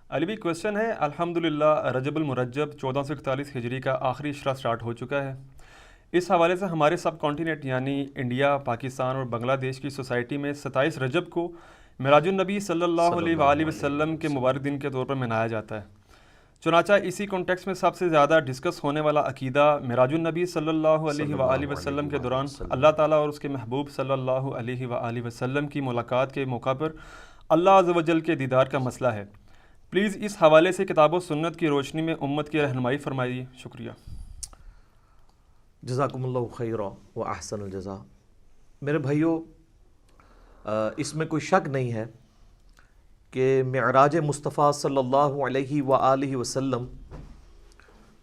علی بھی کوشچن ہے، الحمدللہ رجب المرجب 1441 ہجری کا آخری اشرا سٹارٹ ہو چکا ہے۔ اس حوالے سے ہمارے سب کانٹیننٹ یعنی انڈیا، پاکستان اور بنگلہ دیش کی سوسائٹی میں 27 رجب کو معراج النبی صلی اللہ صلی علیہ اللہ وآلہ علیہ وسلم کے وسلم۔ مبارک دن کے طور پر منایا جاتا ہے۔ چنانچہ اسی کانٹیکس میں سب سے زیادہ ڈسکس ہونے والا عقیدہ معراج النبی صلی اللہ علیہ صلی وآلہ اللہ وسلم علیہ کے وآلہ دوران وسلم۔ اللہ تعالیٰ اور اس کے محبوب صلی اللہ علیہ وآلہ وسلم کی ملاقات کے موقع پر اللہ عز و جل کے دیدار کا مسئلہ ہے۔ پلیز اس حوالے سے کتاب و سنت کی روشنی میں امت کی رہنمائی فرمائیے، شکریہ۔ جزاکم اللہ خیرا و احسن الجزا۔ میرے بھائیوں، اس میں کوئی شک نہیں ہے کہ معراج مصطفیٰ صلی اللہ علیہ وآلہ وسلم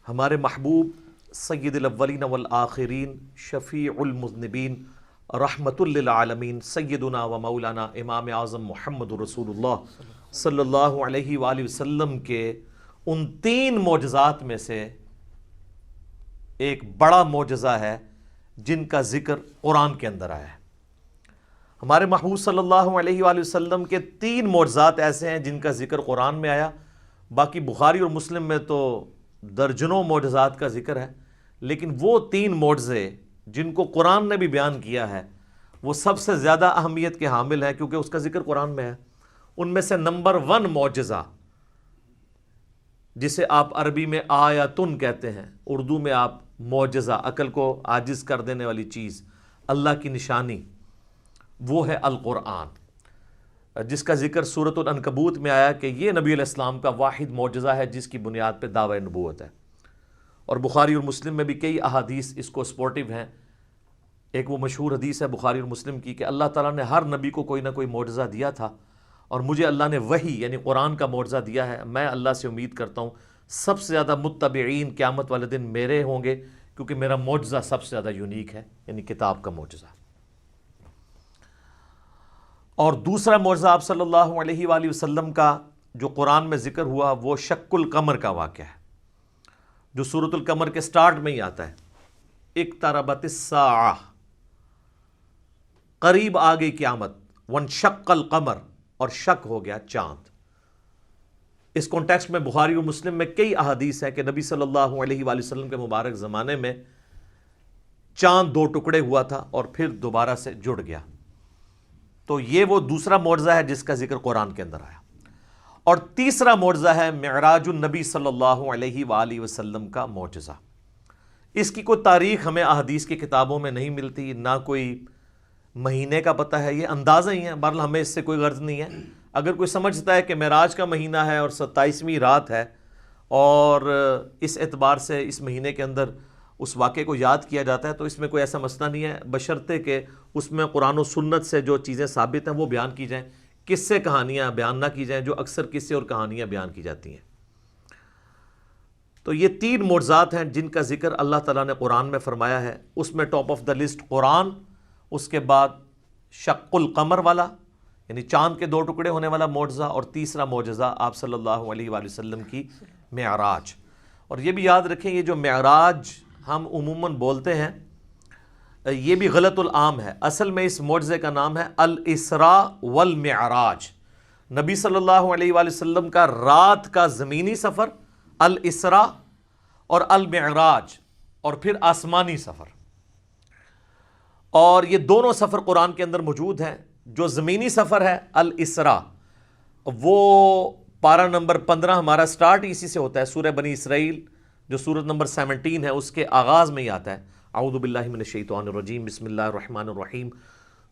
ہمارے محبوب سید الاولین والآخرین، شفیع المذنبین، رحمت للعالمین، سیدنا و مولانا امام اعظم محمد رسول اللہ صلی اللہ علیہ وآلہ وسلم کے ان 3 معجزات میں سے ایک بڑا معجزہ ہے جن کا ذکر قرآن کے اندر آیا ہے۔ ہمارے محبوب صلی اللہ علیہ وآلہ وسلم کے 3 معجزات ایسے ہیں جن کا ذکر قرآن میں آیا، باقی بخاری اور مسلم میں تو درجنوں معجزات کا ذکر ہے، لیکن وہ 3 معجزے جن کو قرآن نے بھی بیان کیا ہے وہ سب سے زیادہ اہمیت کے حامل ہیں کیونکہ اس کا ذکر قرآن میں ہے۔ ان میں سے نمبر 1 معجزہ، جسے آپ عربی میں آیتن کہتے ہیں، اردو میں آپ معجزہ، عقل کو عاجز کر دینے والی چیز، اللہ کی نشانی، وہ ہے القرآن، جس کا ذکر سورۃ العنکبوت میں آیا کہ یہ نبی علیہ السلام کا واحد معجزہ ہے جس کی بنیاد پہ دعوی نبوت ہے۔ اور بخاری اور مسلم میں بھی کئی احادیث اس کو سپورٹیو ہیں۔ ایک وہ مشہور حدیث ہے بخاری اور مسلم کی کہ اللہ تعالیٰ نے ہر نبی کو کوئی نہ کوئی معجزہ دیا تھا، اور مجھے اللہ نے وحی یعنی قرآن کا معجزہ دیا ہے۔ میں اللہ سے امید کرتا ہوں سب سے زیادہ متبعین قیامت والے دن میرے ہوں گے، کیونکہ میرا معجزہ سب سے زیادہ یونیک ہے، یعنی کتاب کا معجزہ۔ اور دوسرا معجزہ آپ صلی اللہ علیہ وآلہ وسلم کا جو قرآن میں ذکر ہوا وہ شق القمر کا واقعہ ہے، جو سورۃ القمر کے سٹارٹ میں ہی آتا ہے، اقتربت الساعہ، قریب آ گئی قیامت، وانشق القمر، اور شک ہو گیا چاند۔ اس کانٹیکسٹ میں بخاری اور مسلم میں کئی احادیث ہیں کہ نبی صلی اللہ علیہ وآلہ وسلم کے مبارک زمانے میں چاند 2 ٹکڑے ہوا تھا اور پھر دوبارہ سے جڑ گیا۔ تو یہ وہ دوسرا معجزہ ہے جس کا ذکر قرآن کے اندر آیا۔ اور تیسرا معجزہ ہے معراج النبی صلی اللہ علیہ وآلہ وسلم کا معجزہ۔ اس کی کوئی تاریخ ہمیں احادیث کی کتابوں میں نہیں ملتی، نہ کوئی مہینے کا پتہ ہے، یہ اندازہ ہی ہے، بہرحال ہمیں اس سے کوئی غرض نہیں ہے۔ اگر کوئی سمجھتا ہے کہ معراج کا مہینہ ہے اور 27ویں رات ہے اور اس اعتبار سے اس مہینے کے اندر اس واقعے کو یاد کیا جاتا ہے تو اس میں کوئی ایسا مسئلہ نہیں ہے، بشرطے کہ اس میں قرآن و سنت سے جو چیزیں ثابت ہیں وہ بیان کی جائیں، قصے کہانیاں بیان نہ کی جائیں جو اکثر قصے اور کہانیاں بیان کی جاتی ہیں۔ تو یہ 3 معجزات ہیں جن کا ذکر اللہ تعالیٰ نے قرآن میں فرمایا ہے۔ اس میں ٹاپ آف دا لسٹ قرآن، اس کے بعد شق القمر والا یعنی چاند کے 2 ٹکڑے ہونے والا معجزہ، اور تیسرا معجزہ آپ صلی اللہ علیہ وآلہ وسلم کی معراج۔ اور یہ بھی یاد رکھیں، یہ جو معراج ہم عموماً بولتے ہیں یہ بھی غلط العام ہے۔ اصل میں اس معجزے کا نام ہے الاسراء والمعراج۔ نبی صلی اللہ علیہ وآلہ وسلم کا رات کا زمینی سفر الاسراء، اور المعراج اور پھر آسمانی سفر، اور یہ دونوں سفر قرآن کے اندر موجود ہیں۔ جو زمینی سفر ہے الاسراء، وہ پارہ نمبر 15 ہمارا سٹارٹ اسی سے ہوتا ہے، سورہ بنی اسرائیل جو سورت نمبر 17 ہے اس کے آغاز میں ہی آتا ہے، اعوذ باللہ من الشیطان الرجیم، بسم اللہ الرحمن الرحیم،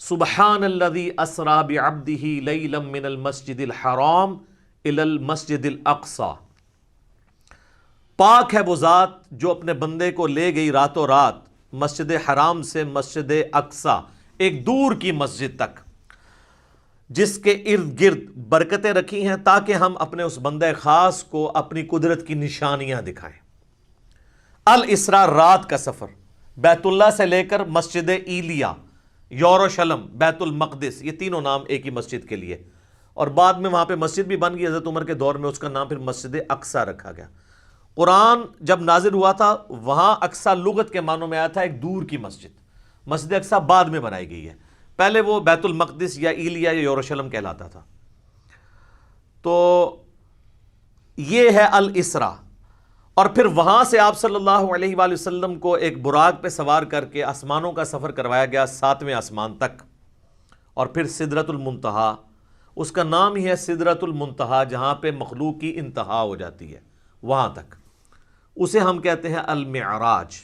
سبحان الذی اسری بعبدہ لیلا من المسجد الحرام الی المسجد الاقصی۔ پاک ہے وہ ذات جو اپنے بندے کو لے گئی راتوں رات مسجد حرام سے مسجد اقصی، ایک دور کی مسجد تک، جس کے ارد گرد برکتیں رکھی ہیں تاکہ ہم اپنے اس بندے خاص کو اپنی قدرت کی نشانیاں دکھائیں۔ الاسراء رات کا سفر، بیت اللہ سے لے کر مسجد ایلیا، یروشلم، بیت المقدس، یہ تینوں نام ایک ہی مسجد کے لیے، اور بعد میں وہاں پہ مسجد بھی بن گئی، حضرت عمر کے دور میں اس کا نام پھر مسجد اقصی رکھا گیا۔ قرآن جب نازل ہوا تھا وہاں اقصی لغت کے معنوں میں آیا تھا ایک دور کی مسجد، مسجد اقصی بعد میں بنائی گئی ہے، پہلے وہ بیت المقدس یا ایلیا یا یروشلم کہلاتا تھا۔ تو یہ ہے الاسرا. اور پھر وہاں سے آپ صلی اللہ علیہ وآلہ وسلم کو ایک براق پہ سوار کر کے آسمانوں کا سفر کروایا گیا 7ویں آسمان تک. اور پھر سدرۃ المنتہا، اس کا نام ہی ہے سدرۃ المنتہا، جہاں پہ مخلوق کی انتہا ہو جاتی ہے، وہاں تک. اسے ہم کہتے ہیں المعراج،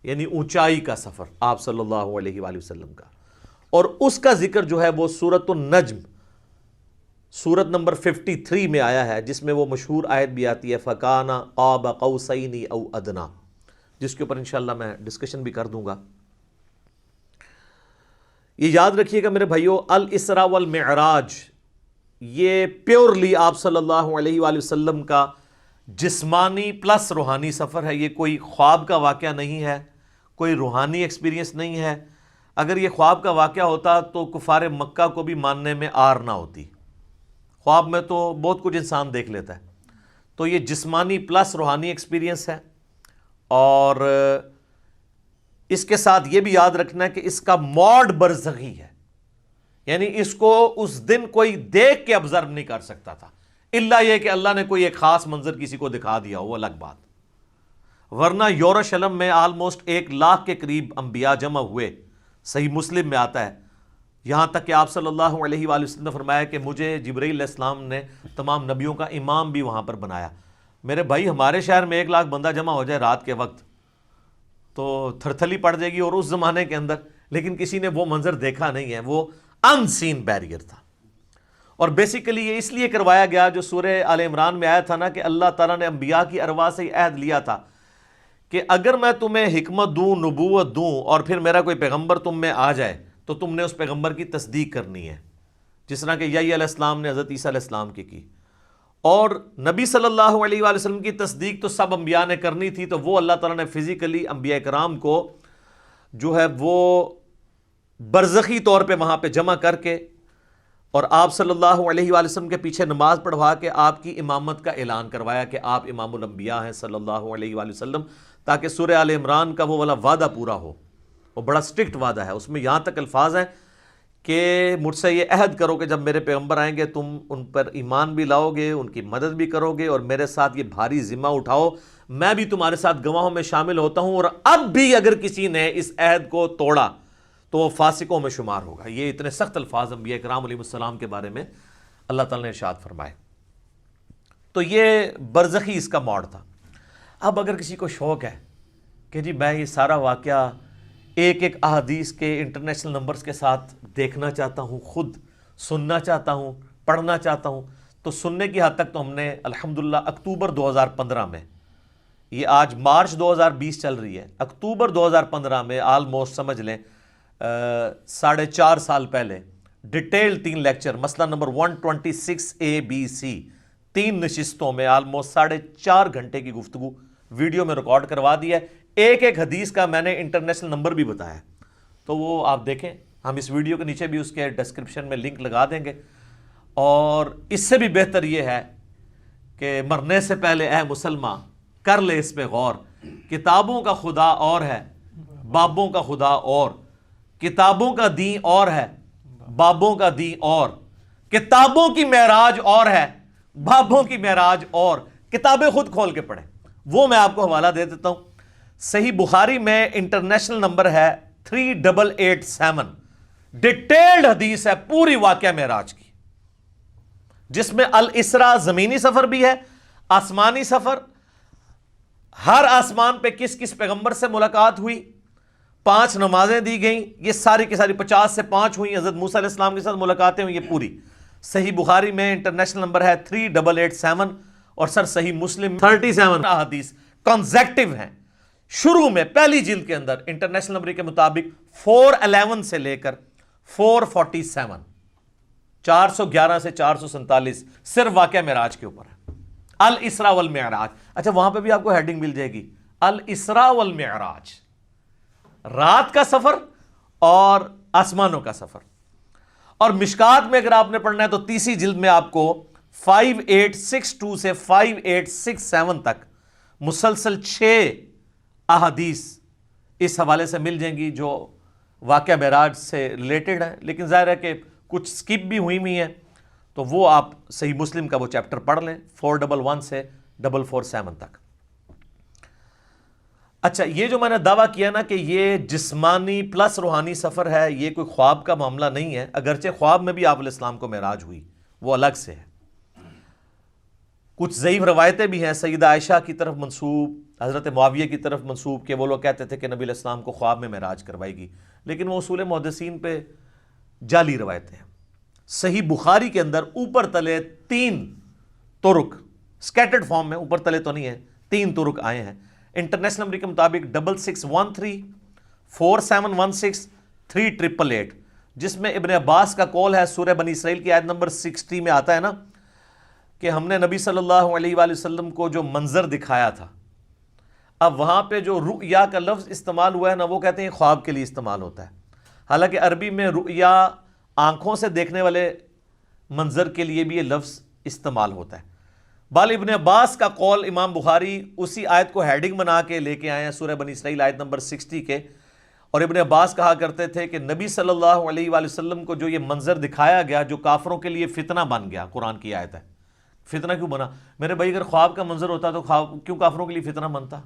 یعنی اونچائی کا سفر آپ صلی اللہ علیہ وآلہ وسلم کا. اور اس کا ذکر جو ہے وہ سورۃ النجم، سورت نمبر 53 میں آیا ہے، جس میں وہ مشہور آیت بھی آتی ہے فَكَانَ قَابَ قَوْسَيْنِ أَوْ أَدْنَىٰ، جس کے اوپر انشاءاللہ میں ڈسکشن بھی کر دوں گا. یہ یاد رکھیے گا میرے بھائیو، الاسراء والمعراج یہ پیورلی آپ صلی اللہ علیہ وآلہ وسلم کا جسمانی پلس روحانی سفر ہے. یہ کوئی خواب کا واقعہ نہیں ہے، کوئی روحانی ایکسپیرینس نہیں ہے. اگر یہ خواب کا واقعہ ہوتا تو کفار مکہ کو بھی ماننے میں آر نہ ہوتی. خواب میں تو بہت کچھ انسان دیکھ لیتا ہے. تو یہ جسمانی پلس روحانی ایکسپیرینس ہے. اور اس کے ساتھ یہ بھی یاد رکھنا ہے کہ اس کا موڈ برزخی ہے، یعنی اس کو اس دن کوئی دیکھ کے آبزرو نہیں کر سکتا تھا، الا یہ کہ اللہ نے کوئی ایک خاص منظر کسی کو دکھا دیا ہو، وہ الگ بات. ورنہ یروشلم میں آلموسٹ 1,00,000 کے قریب انبیاء جمع ہوئے، صحیح مسلم میں آتا ہے. یہاں تک کہ آپ صلی اللہ علیہ وآلہ وسلم نے فرمایا کہ مجھے جبرائیل علیہ السلام نے تمام نبیوں کا امام بھی وہاں پر بنایا. میرے بھائی ہمارے شہر میں 1,00,000 بندہ جمع ہو جائے رات کے وقت تو تھرتھلی پڑ جائے گی، اور اس زمانے کے اندر لیکن کسی نے وہ منظر دیکھا نہیں ہے. وہ ان سین بیریئر تھا. اور بیسیکلی یہ اس لیے کروایا گیا، جو سورہ آل عمران میں آیا تھا نا، کہ اللہ تعالیٰ نے انبیاء کی ارواح سے یہ عہد لیا تھا کہ اگر میں تمہیں حکمت دوں، نبوت دوں، اور پھر میرا کوئی پیغمبر تم میں آ جائے تو تم نے اس پیغمبر کی تصدیق کرنی ہے، جس طرح کہ یحییٰ علیہ السلام نے حضرت عیسیٰ علیہ السلام کی. اور نبی صلی اللہ علیہ وآلہ وسلم کی تصدیق تو سب انبیاء نے کرنی تھی، تو وہ اللہ تعالیٰ نے فزیکلی انبیاء کرام کو جو ہے وہ برزخی طور پہ وہاں پہ جمع کر کے اور آپ صلی اللہ علیہ وآلہ وسلم کے پیچھے نماز پڑھوا کے آپ کی امامت کا اعلان کروایا کہ آپ امام الانبیاء ہیں صلی اللہ علیہ وآلہ وسلم، تاکہ سورہ آل عمران کا وہ والا وعدہ پورا ہو. وہ بڑا سٹرکٹ وعدہ ہے، اس میں یہاں تک الفاظ ہیں کہ مجھ سے یہ عہد کرو کہ جب میرے پیغمبر آئیں گے تم ان پر ایمان بھی لاؤ گے، ان کی مدد بھی کرو گے، اور میرے ساتھ یہ بھاری ذمہ اٹھاؤ، میں بھی تمہارے ساتھ گواہوں میں شامل ہوتا ہوں. اور اب بھی اگر کسی نے اس عہد کو توڑا تو وہ فاسقوں میں شمار ہوگا. یہ اتنے سخت الفاظ انبیاء کرام علیہ السلام کے بارے میں اللہ تعالیٰ نے ارشاد فرمائے. تو یہ برزخی اس کا موڈ تھا. اب اگر کسی کو شوق ہے کہ جی میں یہ سارا واقعہ ایک ایک احادیث کے انٹرنیشنل نمبرز کے ساتھ دیکھنا چاہتا ہوں، خود سننا چاہتا ہوں، پڑھنا چاہتا ہوں، تو سننے کی حد تک تو ہم نے الحمدللہ اکتوبر 2015 میں، یہ آج مارچ 2020 چل رہی ہے، اکتوبر 2015 میں آلموسٹ سمجھ لیں 4.5 سال پہلے ڈیٹیل 3 لیکچر، مسئلہ نمبر 126 ABC 3 نشستوں میں آلموسٹ 4.5 گھنٹے کی گفتگو ویڈیو میں ریکارڈ کروا دی ہے. ایک ایک حدیث کا میں نے انٹرنیشنل نمبر بھی بتایا، تو وہ آپ دیکھیں، ہم اس ویڈیو کے نیچے بھی اس کے ڈسکرپشن میں لنک لگا دیں گے. اور اس سے بھی بہتر یہ ہے کہ مرنے سے پہلے اے مسلمان کر لے اس پہ غور، کتابوں کا خدا اور ہے، بابوں کا خدا اور، کتابوں کا دین اور ہے، بابوں کا دین اور، کتابوں کی معراج اور ہے، بابوں کی معراج اور. کتابیں خود کھول کے پڑھیں، وہ میں آپ کو حوالہ دے دیتا ہوں. صحیح بخاری میں انٹرنیشنل نمبر ہے 3887، ڈیٹیلڈ حدیث ہے پوری واقعہ معراج کی، جس میں الاسراء زمینی سفر بھی ہے، آسمانی سفر، ہر آسمان پہ کس کس پیغمبر سے ملاقات ہوئی، 5 نمازیں دی گئیں، یہ ساری کی ساری 50 سے 5 ہوئی، حضرت موسیٰ علیہ السلام کے ساتھ ملاقاتیں ہوئی، یہ پوری صحیح بخاری میں انٹرنیشنل نمبر ہے 3887. اور سر صحیح مسلم 37 احادیث کنزیکٹیو ہیں. شروع میں پہلی جلد کے اندر انٹرنیشنل نمبر کے مطابق 411 سے لے کر 447، 411 سے 447 صرف واقعہ معراج کے اوپر ہے، الاسراء والمعراج. اچھا وہاں پہ بھی آپ کو ہیڈنگ مل جائے گی، الاسراء والمعراج، رات کا سفر اور آسمانوں کا سفر. اور مشکات میں اگر آپ نے پڑھنا ہے تو تیسری جلد میں آپ کو 5862 سے 5867 تک مسلسل 6 احادیث اس حوالے سے مل جائیں گی جو واقعہ معراج سے ریلیٹڈ ہے. لیکن ظاہر ہے کہ کچھ سکپ بھی ہوئی ہیں، تو وہ آپ صحیح مسلم کا وہ چیپٹر پڑھ لیں 411 سے 447 تک۔ اچھا، یہ جو میں نے دعویٰ کیا نا کہ یہ جسمانی پلس روحانی سفر ہے، یہ کوئی خواب کا معاملہ نہیں ہے، اگرچہ خواب میں بھی آپ علیہ السلام کو معراج ہوئی، وہ الگ سے ہے۔ کچھ ضعیف روایتیں بھی ہیں سیدہ عائشہ کی طرف منسوب، حضرت معاویہ کی طرف منسوب، کہ وہ لوگ کہتے تھے کہ نبی علیہ السلام کو خواب میں معراج کروائی گی، لیکن وہ اصول محدثین پہ جعلی روایتیں ہیں۔ صحیح بخاری کے اندر اوپر تلے 3 طرق سکیٹرڈ فارم میں، اوپر تلے تو نہیں ہے، 3 طرق آئے ہیں۔ انٹرنیشنل نمبر کے مطابق 6613 4716 3888، جس میں ابن عباس کا قول ہے، سورہ بنی اسرائیل کی آیت نمبر 60 میں آتا ہے نا کہ ہم نے نبی صلی اللہ علیہ وآلہ وسلم کو جو منظر دکھایا تھا۔ اب وہاں پہ جو رؤیا کا لفظ استعمال ہوا ہے نا، وہ کہتے ہیں خواب کے لیے استعمال ہوتا ہے، حالانکہ عربی میں رؤیا آنکھوں سے دیکھنے والے منظر کے لیے بھی یہ لفظ استعمال ہوتا ہے۔ بال ابن عباس کا قول امام بخاری اسی آیت کو ہیڈنگ بنا کے لے کے آئے ہیں، سورہ بنی اسرائیل آیت نمبر 60 کے، اور ابن عباس کہا کرتے تھے کہ نبی صلی اللہ علیہ وآلہ وسلم کو جو یہ منظر دکھایا گیا جو کافروں کے لیے فتنہ بن گیا، قرآن کی آیت ہے۔ فتنہ کیوں بنا؟ میرے بھائی اگر خواب کا منظر ہوتا تو خواب کیوں کافروں کے لیے فتنہ بنتا؟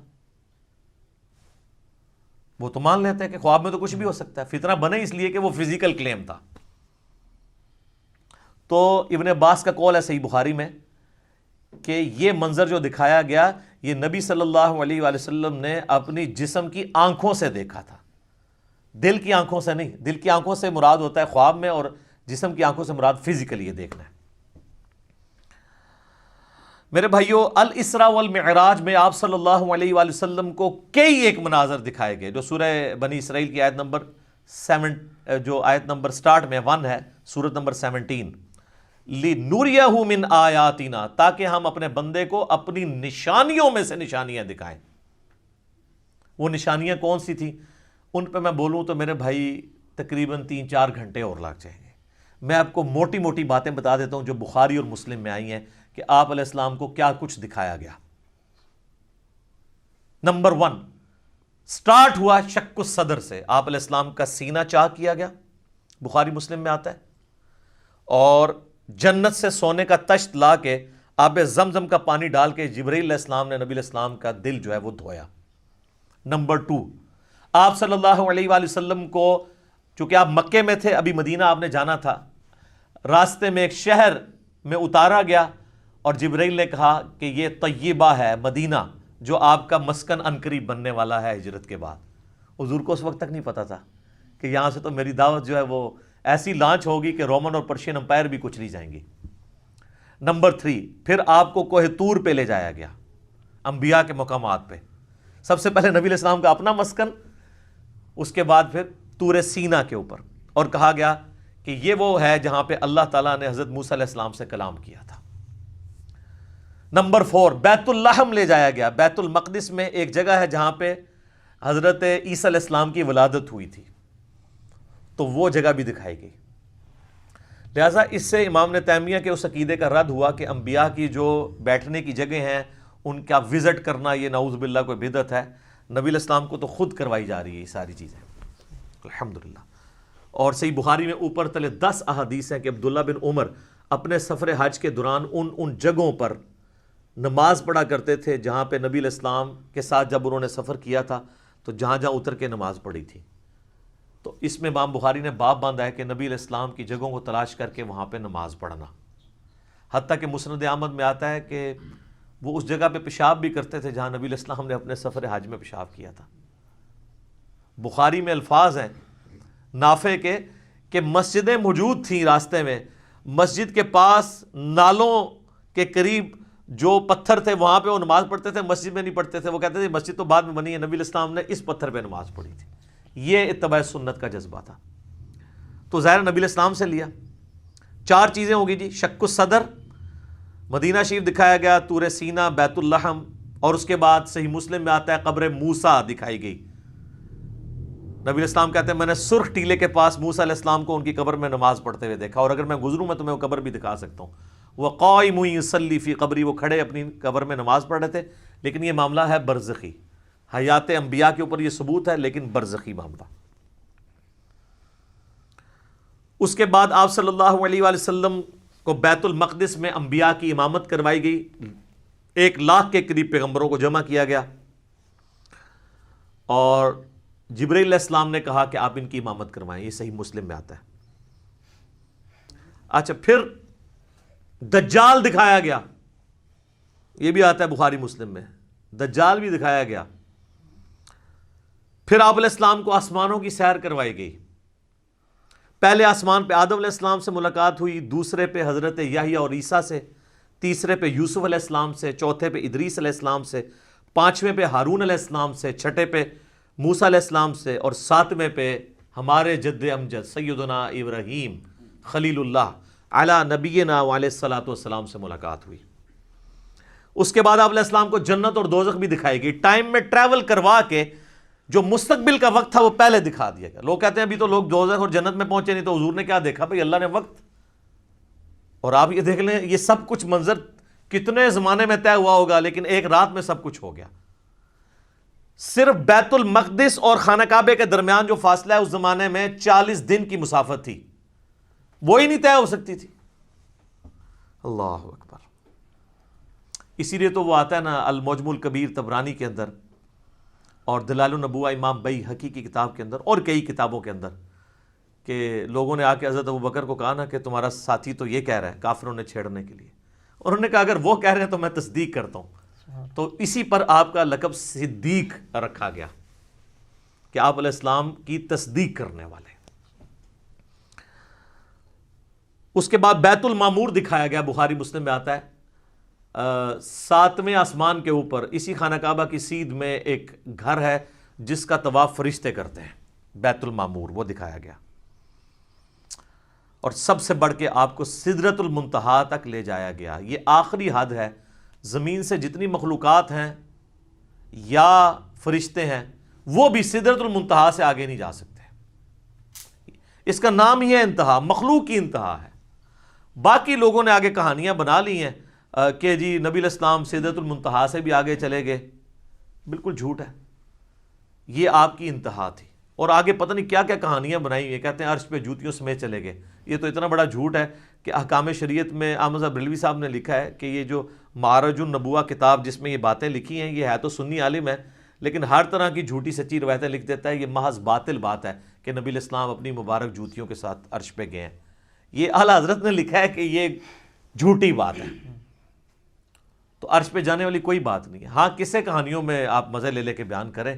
وہ تو مان لیتے ہیں کہ خواب میں تو کچھ بھی ہو سکتا ہے، فتنہ بنے اس لیے کہ وہ فزیکل کلیم تھا۔ تو ابن عباس کا قول ہے صحیح بخاری میں کہ یہ منظر جو دکھایا گیا یہ نبی صلی اللہ علیہ وآلہ وسلم نے اپنی جسم کی آنکھوں سے دیکھا تھا، دل کی آنکھوں سے نہیں۔ دل کی آنکھوں سے مراد ہوتا ہے خواب میں، اور جسم کی آنکھوں سے مراد فزیکلی یہ دیکھنا ہے۔ میرے بھائیو، الاسراء والمعراج میں آپ صلی اللہ علیہ وآلہ وسلم کو کئی ایک مناظر دکھائے گئے، جو سورہ بنی اسرائیل کی آیت نمبر 7 جو آیت نمبر سٹارٹ میں 1 ہے، سورت نمبر 17، لِنُرِيَهُ مِنْ آیاتنا، تاکہ ہم اپنے بندے کو اپنی نشانیوں میں سے نشانیاں دکھائیں۔ وہ نشانیاں کون سی تھیں؟ ان پہ میں بولوں تو میرے بھائی تقریباً 3-4 گھنٹے اور لگ جائیں گے۔ میں آپ کو موٹی موٹی باتیں بتا دیتا ہوں جو بخاری اور مسلم میں آئی ہیں کہ آپ علیہ السلام کو کیا کچھ دکھایا گیا۔ نمبر 1، سٹارٹ ہوا شق الصدر سے، آپ علیہ السلام کا سینہ چاک کیا گیا، بخاری مسلم میں آتا ہے، اور جنت سے سونے کا تشت لا کے آب زمزم کا پانی ڈال کے جبرائیل علیہ السلام نے نبی علیہ السلام کا دل جو ہے وہ دھویا۔ نمبر 2، آپ صلی اللہ علیہ وآلہ وسلم کو، چونکہ آپ مکے میں تھے، ابھی مدینہ آپ نے جانا تھا، راستے میں ایک شہر میں اتارا گیا اور جبرائیل نے کہا کہ یہ طیبہ ہے، مدینہ، جو آپ کا مسکن عنقریب بننے والا ہے ہجرت کے بعد۔ حضور کو اس وقت تک نہیں پتا تھا کہ یہاں سے تو میری دعوت جو ہے وہ ایسی لانچ ہوگی کہ رومن اور پرشین امپائر بھی کچھ نہیں جائیں گی۔ نمبر 3، پھر آپ کو کوہ طور پہ لے جایا گیا، انبیاء کے مقامات پہ۔ سب سے پہلے نبی علیہ السلام کا اپنا مسکن، اس کے بعد پھر طور سینا کے اوپر، اور کہا گیا کہ یہ وہ ہے جہاں پہ اللہ تعالیٰ نے حضرت موسیٰ علیہ السلام سے کلام کیا تھا۔ نمبر 4، بیت اللحم لے جایا گیا۔ بیت المقدس میں ایک جگہ ہے جہاں پہ حضرت عیسیٰ علیہ السلام کی ولادت ہوئی تھی، تو وہ جگہ بھی دکھائی گئی۔ لہٰذا اس سے امام ابن تیمیہ کے اس عقیدے کا رد ہوا کہ انبیاء کی جو بیٹھنے کی جگہ ہیں ان کا وزٹ کرنا یہ نعوذ باللہ کوئی بدعت ہے۔ نبی علیہ السلام کو تو خود کروائی جا رہی ہے یہ ساری چیزیں، الحمدللہ۔ اور صحیح بخاری میں اوپر تلے 10 احادیث ہیں کہ عبداللہ بن عمر اپنے سفر حج کے دوران ان جگہوں پر نماز پڑھا کرتے تھے جہاں پہ نبی علیہ السلام کے ساتھ جب انہوں نے سفر کیا تھا تو جہاں جہاں اتر کے نماز پڑھی تھی۔ تو اس میں امام بخاری نے باب باندھا ہے کہ نبی علیہ السلام کی جگہوں کو تلاش کر کے وہاں پہ نماز پڑھنا، حتیٰ کہ مسند احمد میں آتا ہے کہ وہ اس جگہ پہ پیشاب بھی کرتے تھے جہاں نبی علیہ السلام نے اپنے سفر حج میں پیشاب کیا تھا۔ بخاری میں الفاظ ہیں نافع کے کہ مسجدیں موجود تھیں راستے میں، مسجد کے پاس نالوں کے قریب جو پتھر تھے وہاں پہ وہ نماز پڑھتے تھے، مسجد میں نہیں پڑھتے تھے۔ وہ کہتے تھے مسجد تو بعد میں بنی ہے، نبی علیہ السلام نے اس پتھر پہ نماز پڑھی تھی۔ یہ اتباع سنت کا جذبہ تھا۔ تو ظاہر نبی علیہ السلام سے لیا۔ 4 چیزیں ہوگی جی، شق الصدر، مدینہ شریف دکھایا گیا، طور سینا، بیت اللحم، اور اس کے بعد صحیح مسلم میں آتا ہے قبر موسیٰ دکھائی گئی۔ نبی علیہ السلام کہتے ہیں میں نے سرخ ٹیلے کے پاس موسیٰ علیہ السلام کو ان کی قبر میں نماز پڑھتے ہوئے دیکھا، اور اگر میں گزروں میں تمہیں وہ قبر بھی دکھا سکتا ہوں۔ وَقَائِمٌ يُصَلِّي فِي قَبْرِي، وہ کھڑے اپنی قبر میں نماز پڑھ رہے تھے۔ لیکن یہ معاملہ ہے برزخی، حیات انبیاء کے اوپر یہ ثبوت ہے لیکن برزخی معاملہ۔ اس کے بعد آپ صلی اللہ علیہ وآلہ وسلم کو بیت المقدس میں انبیاء کی امامت کروائی گئی، 1,00,000 کے قریب پیغمبروں کو جمع کیا گیا، اور جبرائیل علیہ السلام نے کہا کہ آپ ان کی امامت کروائیں. یہ صحیح مسلم میں آتا ہے. اچھا، پھر دجال دکھایا گیا، یہ بھی آتا ہے بخاری مسلم میں، دجال بھی دکھایا گیا. پھر آپ علیہ السلام کو آسمانوں کی سیر کروائی گئی. پہلے آسمان پہ آدم علیہ السلام سے ملاقات ہوئی، دوسرے پہ حضرت یحییٰ اور عیسیٰ سے، تیسرے پہ یوسف علیہ السلام سے، چوتھے پہ ادریس علیہ السلام سے، پانچویں پہ ہارون علیہ السلام سے، چھٹے پہ موسیٰ علیہ السلام سے، اور ساتویں پہ ہمارے جد امجد سیدنا ابراہیم خلیل اللہ علی نبینا علیہ الصلوۃ والسلام سے ملاقات ہوئی. اس کے بعد آپ علیہ السلام کو جنت اور دوزخ بھی دکھائی گئی، ٹائم میں ٹریول کروا کے جو مستقبل کا وقت تھا وہ پہلے دکھا دیا گیا. لوگ کہتے ہیں ابھی تو لوگ دوزخ اور جنت میں پہنچے نہیں، تو حضور نے کیا دیکھا؟ بھئی اللہ نے وقت. اور آپ یہ دیکھ لیں، یہ سب کچھ منظر کتنے زمانے میں طے ہوا ہوگا، لیکن ایک رات میں سب کچھ ہو گیا. صرف بیت المقدس اور خانہ کعبے کے درمیان جو فاصلہ ہے اس زمانے میں 40 دن کی مسافت تھی، وہی نہیں طے ہو سکتی تھی. اللہ اکبر. اسی لیے تو وہ آتا ہے نا المعجم الکبیر طبرانی کے اندر، اور دلائل النبوہ امام بیہقی کی کتاب کے اندر، اور کئی کتابوں کے اندر، کہ لوگوں نے آ کے حضرت ابوبکر کو کہا نا کہ تمہارا ساتھی تو یہ کہہ رہا ہے کافروں نے چھیڑنے کے لیے، اور انہوں نے کہا اگر وہ کہہ رہے ہیں تو میں تصدیق کرتا ہوں. تو اسی پر آپ کا لقب صدیق رکھا گیا کہ آپ علیہ السلام کی تصدیق کرنے والے. اس کے بعد بیت المعمور دکھایا گیا، بخاری مسلم میں آتا ہے. 7ویں آسمان کے اوپر اسی خانہ کعبہ کی سیدھ میں ایک گھر ہے جس کا طواف فرشتے کرتے ہیں، بیت المعمور، وہ دکھایا گیا. اور سب سے بڑھ کے آپ کو سدرۃ المنتہا تک لے جایا گیا. یہ آخری حد ہے. زمین سے جتنی مخلوقات ہیں یا فرشتے ہیں وہ بھی سدرۃ المنتہا سے آگے نہیں جا سکتے. اس کا نام ہی ہے انتہا، مخلوق کی انتہا ہے. باقی لوگوں نے آگے کہانیاں بنا لی ہیں کہ جی نبی علیہ السلام سدرۃ المنتہا سے بھی آگے چلے گئے. بالکل جھوٹ ہے. یہ آپ کی انتہا تھی، اور آگے پتہ نہیں کیا کیا کہانیاں بنائی ہوئی ہیں. کہتے ہیں عرش پہ جوتیوں سمیت چلے گئے. یہ تو اتنا بڑا جھوٹ ہے کہ احکام شریعت میں احمد صاحب بریلوی صاحب نے لکھا ہے کہ یہ جو معرج النبوہ کتاب جس میں یہ باتیں لکھی ہیں، یہ ہے تو سنی عالم ہے لیکن ہر طرح کی جھوٹی سچی روایتیں لکھ دیتا ہے. یہ محض باطل بات ہے کہ نبی علیہ السلام اپنی مبارک جوتیوں کے ساتھ عرش پہ گئے ہیں. یہ اعلیٰ حضرت نے لکھا ہے کہ یہ جھوٹی بات ہے. تو عرش پہ جانے والی کوئی بات نہیں ہے. ہاں قصے کہانیوں میں آپ مزے لے لے کے بیان کریں.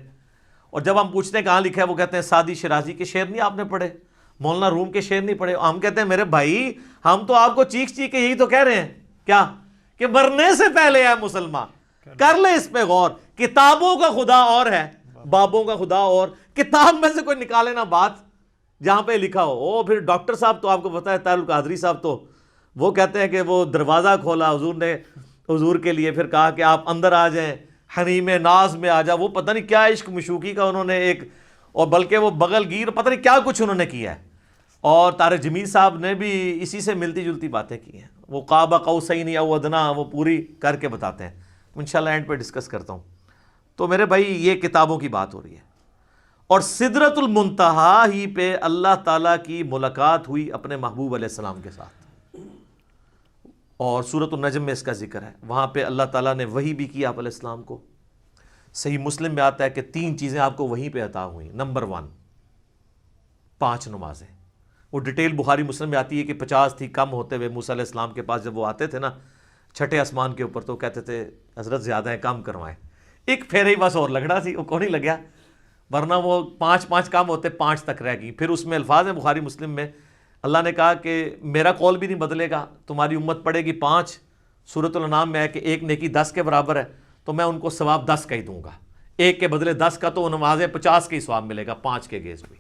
اور جب ہم پوچھتے ہیں کہاں لکھا ہے، وہ کہتے ہیں سعدی شیرازی کے شعر نہیں آپ نے پڑھے، مولانا روم کے شعر نہیں پڑھے. ہم کہتے ہیں میرے بھائی ہم تو آپ کو چیخ چیخ کے یہی تو کہہ رہے ہیں کیا کہ مرنے سے پہلے ہے مسلمان، کر لے اس پہ غور. کتابوں کا خدا اور ہے، بابوں کا خدا اور. کتاب میں سے کوئی نکالے نا بات جہاں پہ لکھا ہو. پھر ڈاکٹر صاحب تو آپ کو پتا ہے طاہر القادری صاحب تو وہ کہتے ہیں کہ وہ دروازہ کھولا حضور نے حضور کے لیے، پھر کہا کہ آپ اندر آ جائیں، حریم ناز میں آ جا. وہ پتہ نہیں کیا عشق مشوقی کا انہوں نے ایک، اور بلکہ وہ بغل گیر پتہ نہیں کیا کچھ انہوں نے کیا ہے. اور طارق جمیل صاحب نے بھی اسی سے ملتی جلتی باتیں کی ہیں. وہ قاب قوسین او ادنا وہ پوری کر کے بتاتے ہیں. انشاءاللہ اینڈ پہ ڈسکس کرتا ہوں. تو میرے بھائی یہ کتابوں کی بات ہو رہی ہے. اور سدرۃ المنتہا ہی پہ اللہ تعالیٰ کی ملاقات ہوئی اپنے محبوب علیہ السلام کے ساتھ. اور سورۃ النجم میں اس کا ذکر ہے. وہاں پہ اللہ تعالیٰ نے وحی بھی کی آپ علیہ السلام کو. صحیح مسلم میں آتا ہے کہ 3 چیزیں آپ کو وہیں پہ عطا ہوئیں. نمبر 1 5 نمازیں. وہ ڈیٹیل بخاری مسلم میں آتی ہے کہ 50 تھی، کم ہوتے ہوئے موسیٰ علیہ السلام کے پاس جب وہ آتے تھے نا 6ٹھے آسمان کے اوپر، تو کہتے تھے حضرت زیادہ ہیں، کم کروائیں. ایک پھیرے ہی بس اور لگنا سی، وہ کون ہی لگیا، ورنہ وہ 5 کم ہوتے 5 تک رہ گئی. پھر اس میں الفاظ ہیں بخاری مسلم میں، اللہ نے کہا کہ میرا قول بھی نہیں بدلے گا، تمہاری امت پڑے گی 5. سورۃ الانعام میں ہے کہ 1 نیکی 10 کے برابر ہے، تو میں ان کو ثواب 10 کا ہی دوں گا. 1 کے بدلے 10 کا، تو نمازیں 50 کے ہی ثواب ملے گا 5 کے گیز بھی.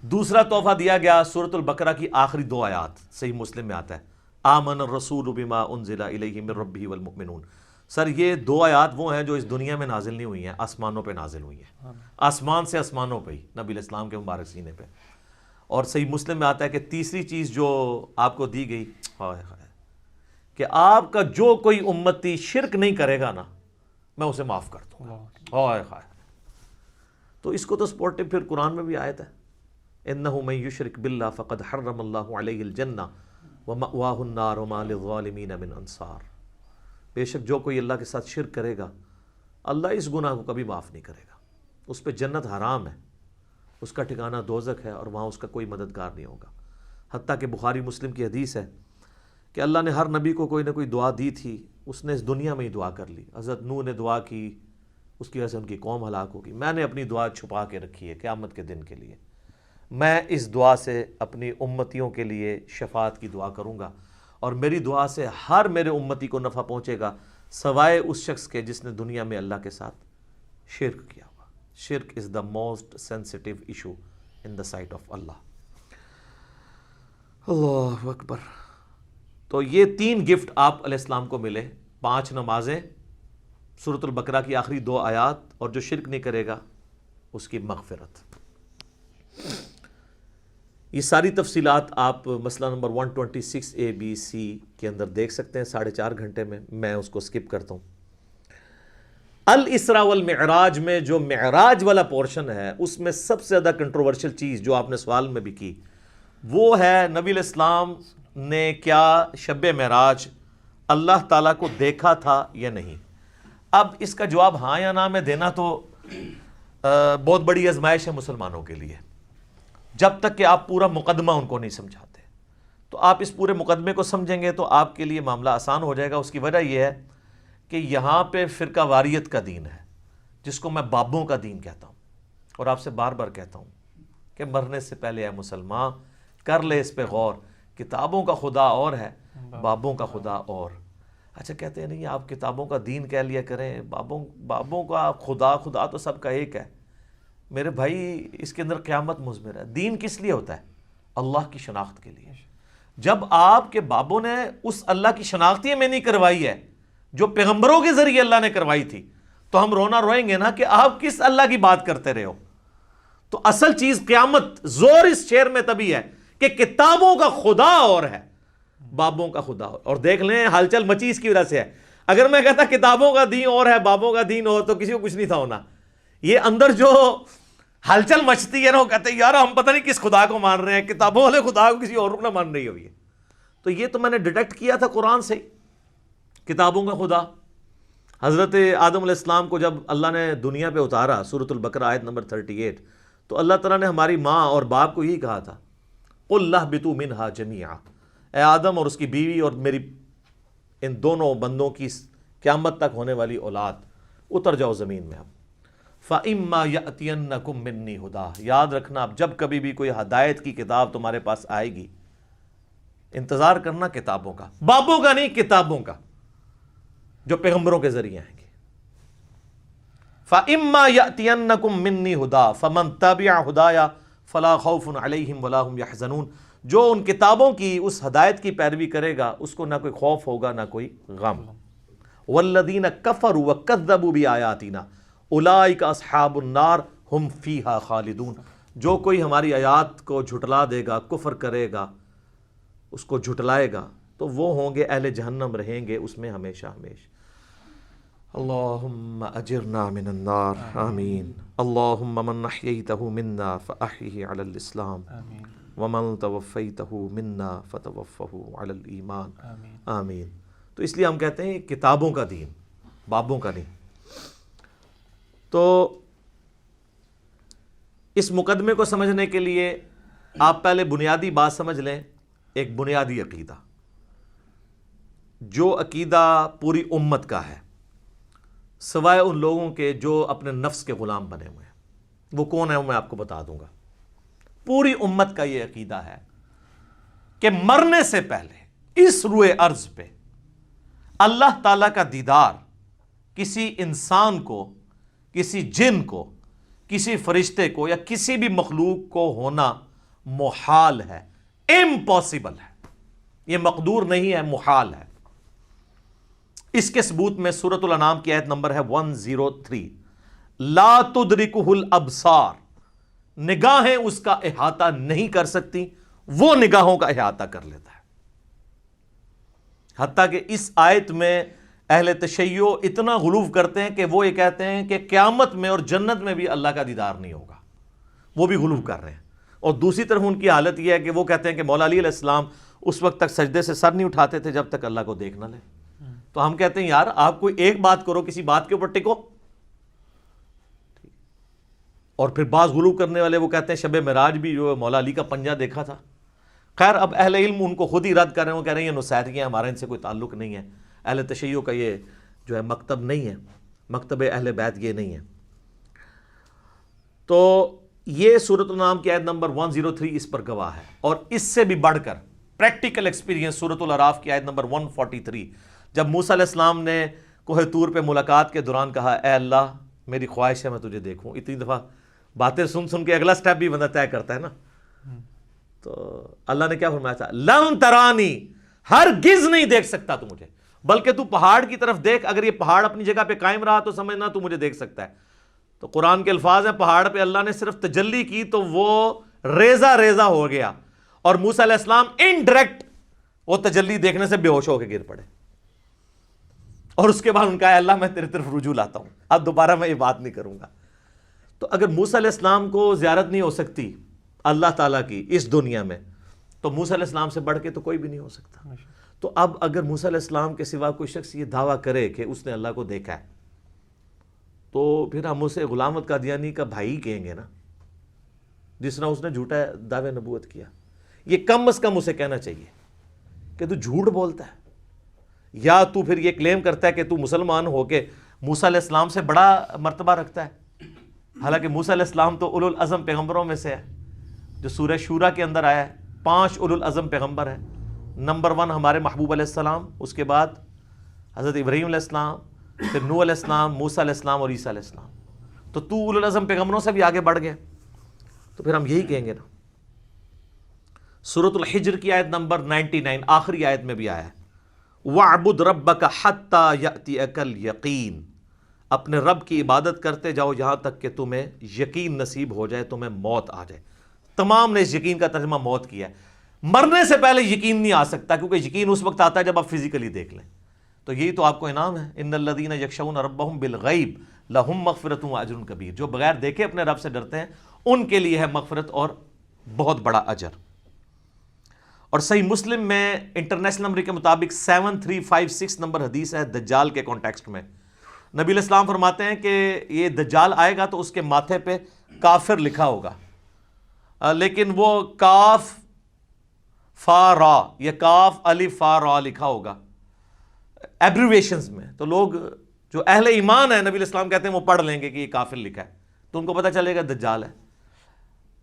دوسرا تحفہ دیا گیا سورۃ البقرہ کی آخری 2 آیات. صحیح مسلم میں آتا ہے آمن الرسول بما انزل الیہ من ربہ والمؤمنون. سر یہ 2 آیات وہ ہیں جو اس دنیا میں نازل نہیں ہوئی ہیں، آسمانوں پہ نازل ہوئی ہیں. آسمان سے آسمانوں پہ ہی نبی علیہ السلام کے مبارک سینے پہ. اور صحیح مسلم میں آتا ہے کہ تیسری چیز جو آپ کو دی گئی کہ آپ کا جو کوئی امتی شرک نہیں کرے گا نا میں اسے معاف کر دوں گا. تو اس کو تو سپورٹو پھر قرآن میں بھی آیت ہے انہ من یشرک باللہ فقد حرم اللہ علیہ الجنہ وَمَأْوَاهُ النَّارُ وَمَا لِلظَّالِمِينَ مِنْ انصار. بے شک جو کوئی اللہ کے ساتھ شرک کرے گا اللہ اس گناہ کو کبھی معاف نہیں کرے گا. اس پہ جنت حرام ہے، اس کا ٹھکانہ دوزخ ہے، اور وہاں اس کا کوئی مددگار نہیں ہوگا. حتیٰ کہ بخاری مسلم کی حدیث ہے کہ اللہ نے ہر نبی کو کوئی نہ کوئی دعا دی تھی، اس نے اس دنیا میں ہی دعا کر لی. حضرت نوح نے دعا کی، اس کی وجہ سے ان کی قوم ہلاک ہوگی. میں نے اپنی دعا چھپا کے رکھی ہے قیامت کے دن کے لیے. میں اس دعا سے اپنی امتیوں کے لیے شفاعت کی دعا کروں گا، اور میری دعا سے ہر میرے امتی کو نفع پہنچے گا سوائے اس شخص کے جس نے دنیا میں اللہ کے ساتھ شرک کیا ہوا. شرک is the most sensitive issue in the sight of Allah. اللہ اکبر. تو یہ 3 گفٹ آپ علیہ السلام کو ملے: 5 نمازیں، سورۃ البقرہ کی آخری 2 آیات، اور جو شرک نہیں کرے گا اس کی مغفرت. یہ ساری تفصیلات آپ مسئلہ نمبر 126 ABC کے اندر دیکھ سکتے ہیں 4.5 گھنٹے میں. میں اس کو سکپ کرتا ہوں. الاسراء والمعراج میں جو معراج والا پورشن ہے اس میں سب سے زیادہ کنٹروورشل چیز جو آپ نے سوال میں بھی کی وہ ہے نبی علیہ السلام نے کیا شب معراج اللہ تعالیٰ کو دیکھا تھا یا نہیں. اب اس کا جواب ہاں یا نہ میں دینا تو بہت بڑی آزمائش ہے مسلمانوں کے لیے. جب تک کہ آپ پورا مقدمہ ان کو نہیں سمجھاتے، تو آپ اس پورے مقدمے کو سمجھیں گے تو آپ کے لیے معاملہ آسان ہو جائے گا. اس کی وجہ یہ ہے کہ یہاں پہ فرقہ واریت کا دین ہے، جس کو میں بابوں کا دین کہتا ہوں. اور آپ سے بار بار کہتا ہوں کہ مرنے سے پہلے اے مسلمان کر لے اس پہ غور. کتابوں کا خدا اور ہے، بابوں کا خدا اور. اچھا کہتے ہیں نہیں آپ کتابوں کا دین کہہ لیا کریں، بابوں کا خدا تو سب کا ایک ہے. میرے بھائی اس کے اندر قیامت مضمر ہے. دین کس لیے ہوتا ہے؟ اللہ کی شناخت کے لیے. جب آپ کے بابوں نے اس اللہ کی شناخت ہی میں نہیں کروائی ہے جو پیغمبروں کے ذریعے اللہ نے کروائی تھی، تو ہم رونا روئیں گے نا کہ آپ کس اللہ کی بات کرتے رہے ہو. تو اصل چیز قیامت زور اس شعر میں تبھی ہے کہ کتابوں کا خدا اور ہے، بابوں کا خدا اور. دیکھ لیں ہلچل مچی اس کی وجہ سے ہے. اگر میں کہتا کتابوں کا دین اور ہے بابوں کا دین اور، تو کسی کو کچھ نہیں تھا ہونا. یہ اندر جو ہلچل مچتی ہے نا، وہ کہتے ہیں یار ہم پتہ نہیں کس خدا کو مان رہے ہیں، کتابوں والے خدا کو کسی اور کو نہ مان رہی ہوئی ہے. تو یہ تو میں نے ڈیٹیکٹ کیا تھا قرآن سے، کتابوں کا خدا. حضرت آدم علیہ السلام کو جب اللہ نے دنیا پہ اتارا، سورۃ البقرہ آیت نمبر 38، تو اللہ تعالیٰ نے ہماری ماں اور باپ کو یہی کہا تھا قُلْ اهْبِطُوا مِنْهَا جَمِيعًا، اے آدم اور اس کی بیوی اور میری ان دونوں بندوں کی قیامت تک ہونے والی اولاد اتر جاؤ زمین میں. اب فَإِمَّا يَأْتِيَنَّكُم مِّنِّي هُدًى، یاد رکھنا اب جب کبھی بھی کوئی ہدایت کی کتاب تمہارے پاس آئے گی، انتظار کرنا کتابوں کا، بابوں کا نہیں، کتابوں کا جو پیغمبروں کے ذریعے آئیں گے. فَإِمَّا يَأْتِيَنَّكُم مِّنِّي هُدًى فَمَن تَبِعَ هُدَايَ فَلَا خَوْفٌ عَلَيْهِمْ وَلَا هُمْ يَحْزَنُونَ. جو ان کتابوں کی اس ہدایت کی پیروی کرے گا اس کو نہ کوئی خوف ہوگا نہ کوئی غم. وَالَّذِينَ كَفَرُوا وَكَذَّبُوا بِآيَاتِنَا اولئک اصحاب النار ہم فیہا خالدون. جو کوئی ہماری آیات کو جھٹلا دے گا، کفر کرے گا، اس کو جھٹلائے گا، تو وہ ہوں گے اہل جہنم، رہیں گے اس میں ہمیشہ ہمیشہ. اللہم اجرنا من النار. آمین. اللہم من احییتہ منا فاحیہ علی الاسلام ومن توفیتہ منا فتوفہ علی الایمان. آمین. تو اس لیے ہم کہتے ہیں کتابوں کا دین، بابوں کا نہیں. تو اس مقدمے کو سمجھنے کے لیے آپ پہلے بنیادی بات سمجھ لیں، ایک بنیادی عقیدہ، جو عقیدہ پوری امت کا ہے سوائے ان لوگوں کے جو اپنے نفس کے غلام بنے ہوئے ہیں. وہ کون ہے وہ میں آپ کو بتا دوں گا. پوری امت کا یہ عقیدہ ہے کہ مرنے سے پہلے اس روئے ارض پہ اللہ تعالیٰ کا دیدار کسی انسان کو، کسی جن کو، کسی فرشتے کو یا کسی بھی مخلوق کو ہونا محال ہے، امپاسبل ہے. یہ مقدور نہیں ہے، محال ہے. اس کے ثبوت میں سورۃ الانعام کی آیت نمبر ہے 103، لا تدرکہ الابصار، نگاہیں اس کا احاطہ نہیں کر سکتی، وہ نگاہوں کا احاطہ کر لیتا ہے. حتیٰ کہ اس آیت میں اہل تشیع اتنا غلو کرتے ہیں کہ وہ یہ کہتے ہیں کہ قیامت میں اور جنت میں بھی اللہ کا دیدار نہیں ہوگا. وہ بھی غلو کر رہے ہیں. اور دوسری طرف ان کی حالت یہ ہے کہ وہ کہتے ہیں کہ مولا علی علیہ السلام اس وقت تک سجدے سے سر نہیں اٹھاتے تھے جب تک اللہ کو دیکھ نہ لیں. تو ہم کہتے ہیں یار آپ کوئی ایک بات کرو, کسی بات کے اوپر ٹکو. اور پھر بعض غلو کرنے والے وہ کہتے ہیں شب معراج بھی جو مولا علی کا پنجہ دیکھا تھا. خیر اب اہل علم ان کو خود ہی رد کر رہے ہیں, وہ کہہ رہے ہیں یہ نصیحتیاں ہیں, ہمارا ان سے کوئی تعلق نہیں ہے, اہل تشیع کا یہ جو ہے مکتب نہیں ہے, مکتب اہل بیت یہ نہیں ہے. تو یہ سورۃ الانعام کی آیت نمبر 103 اس پر گواہ ہے. اور اس سے بھی بڑھ کر پریکٹیکل ایکسپیرینس سورۃ الاعراف کی آیت نمبر 143, جب موسیٰ علیہ السلام نے کوہ طور پہ ملاقات کے دوران کہا اے اللہ میری خواہش ہے میں تجھے دیکھوں. اتنی دفعہ باتیں سن کے اگلا سٹیپ بھی بندہ طے کرتا ہے نا. تو اللہ نے کیا فرمایا تھا, لن ترانی, ہرگز نہیں دیکھ سکتا تو مجھے, بلکہ تو پہاڑ کی طرف دیکھ, اگر یہ پہاڑ اپنی جگہ پہ قائم رہا تو سمجھنا تو مجھے دیکھ سکتا ہے. تو قرآن کے الفاظ ہیں پہاڑ پہ اللہ نے صرف تجلی کی تو وہ ریزہ ریزہ ہو گیا, اور موسیٰ علیہ السلام انڈائریکٹ وہ تجلی دیکھنے سے بے ہوش ہو کے گر پڑے. اور اس کے بعد ان کا اللہ میں تیرے طرف رجوع لاتا ہوں, اب دوبارہ میں یہ بات نہیں کروں گا. تو اگر موسیٰ علیہ السلام کو زیارت نہیں ہو سکتی اللہ تعالیٰ کی اس دنیا میں, تو موسیٰ علیہ السلام سے بڑھ کے تو کوئی بھی نہیں ہو سکتا. تو اب اگر موسیٰ علیہ السلام کے سوا کوئی شخص یہ دعویٰ کرے کہ اس نے اللہ کو دیکھا ہے, تو پھر ہم اسے غلام احمد قادیانی کا بھائی کہیں گے نا, جس طرح اس نے جھوٹا دعوے نبوت کیا. یہ کم از کم اسے کہنا چاہیے کہ تو جھوٹ بولتا ہے, یا تو پھر یہ کلیم کرتا ہے کہ تو مسلمان ہو کے موسیٰ علیہ السلام سے بڑا مرتبہ رکھتا ہے. حالانکہ موسیٰ علیہ السلام تو اولو العزم پیغمبروں میں سے ہے, جو سورہ شورا کے اندر آیا ہے. 5 اولو العزم پیغمبر ہیں. نمبر 1 ہمارے محبوب علیہ السلام, اس کے بعد حضرت ابراہیم علیہ السلام, پھر نوح علیہ السلام, موسیٰ علیہ السلام اور عیسیٰ علیہ السلام. تو اولو العزم پیغمبروں سے بھی آگے بڑھ گئے. تو پھر ہم یہی کہیں گے نا. سورۃ الحجر کی آیت نمبر 99 آخری آیت میں بھی آیا ہے, وَاعْبُدْ رَبَّكَ حَتَّى يَأْتِيَكَ الْيَقِينُ, اپنے رب کی عبادت کرتے جاؤ یہاں تک کہ تمہیں یقین نصیب ہو جائے, تمہیں موت آ جائے. تمام نے اس یقین کا ترجمہ موت کیا ہے. مرنے سے پہلے یقین نہیں آ سکتا, کیونکہ یقین اس وقت آتا ہے جب آپ فزیکلی دیکھ لیں. تو یہی تو آپ کو انعام ہے, ان الذین یخشون ربہم بالغیب لہم مغفرۃ واجر کبیر. جو بغیر دیکھے اپنے رب سے ڈرتے ہیں ان کے لیے ہے مغفرت اور بہت بڑا اجر. اور صحیح مسلم میں انٹرنیشنل نمبر کے مطابق 7356 نمبر حدیث ہے دجال کے کانٹیکسٹ میں. نبی علیہ السلام فرماتے ہیں کہ یہ دجال آئے گا تو اس کے ماتھے پہ کافر لکھا ہوگا, لیکن وہ کاف فا را یا کاف الف فا را لکھا ہوگا ایبریویشنز میں. تو لوگ جو اہل ایمان ہیں نبی علیہ السلام کہتے ہیں وہ پڑھ لیں گے کہ یہ کافر لکھا ہے, تو ان کو پتہ چلے گا دجال ہے.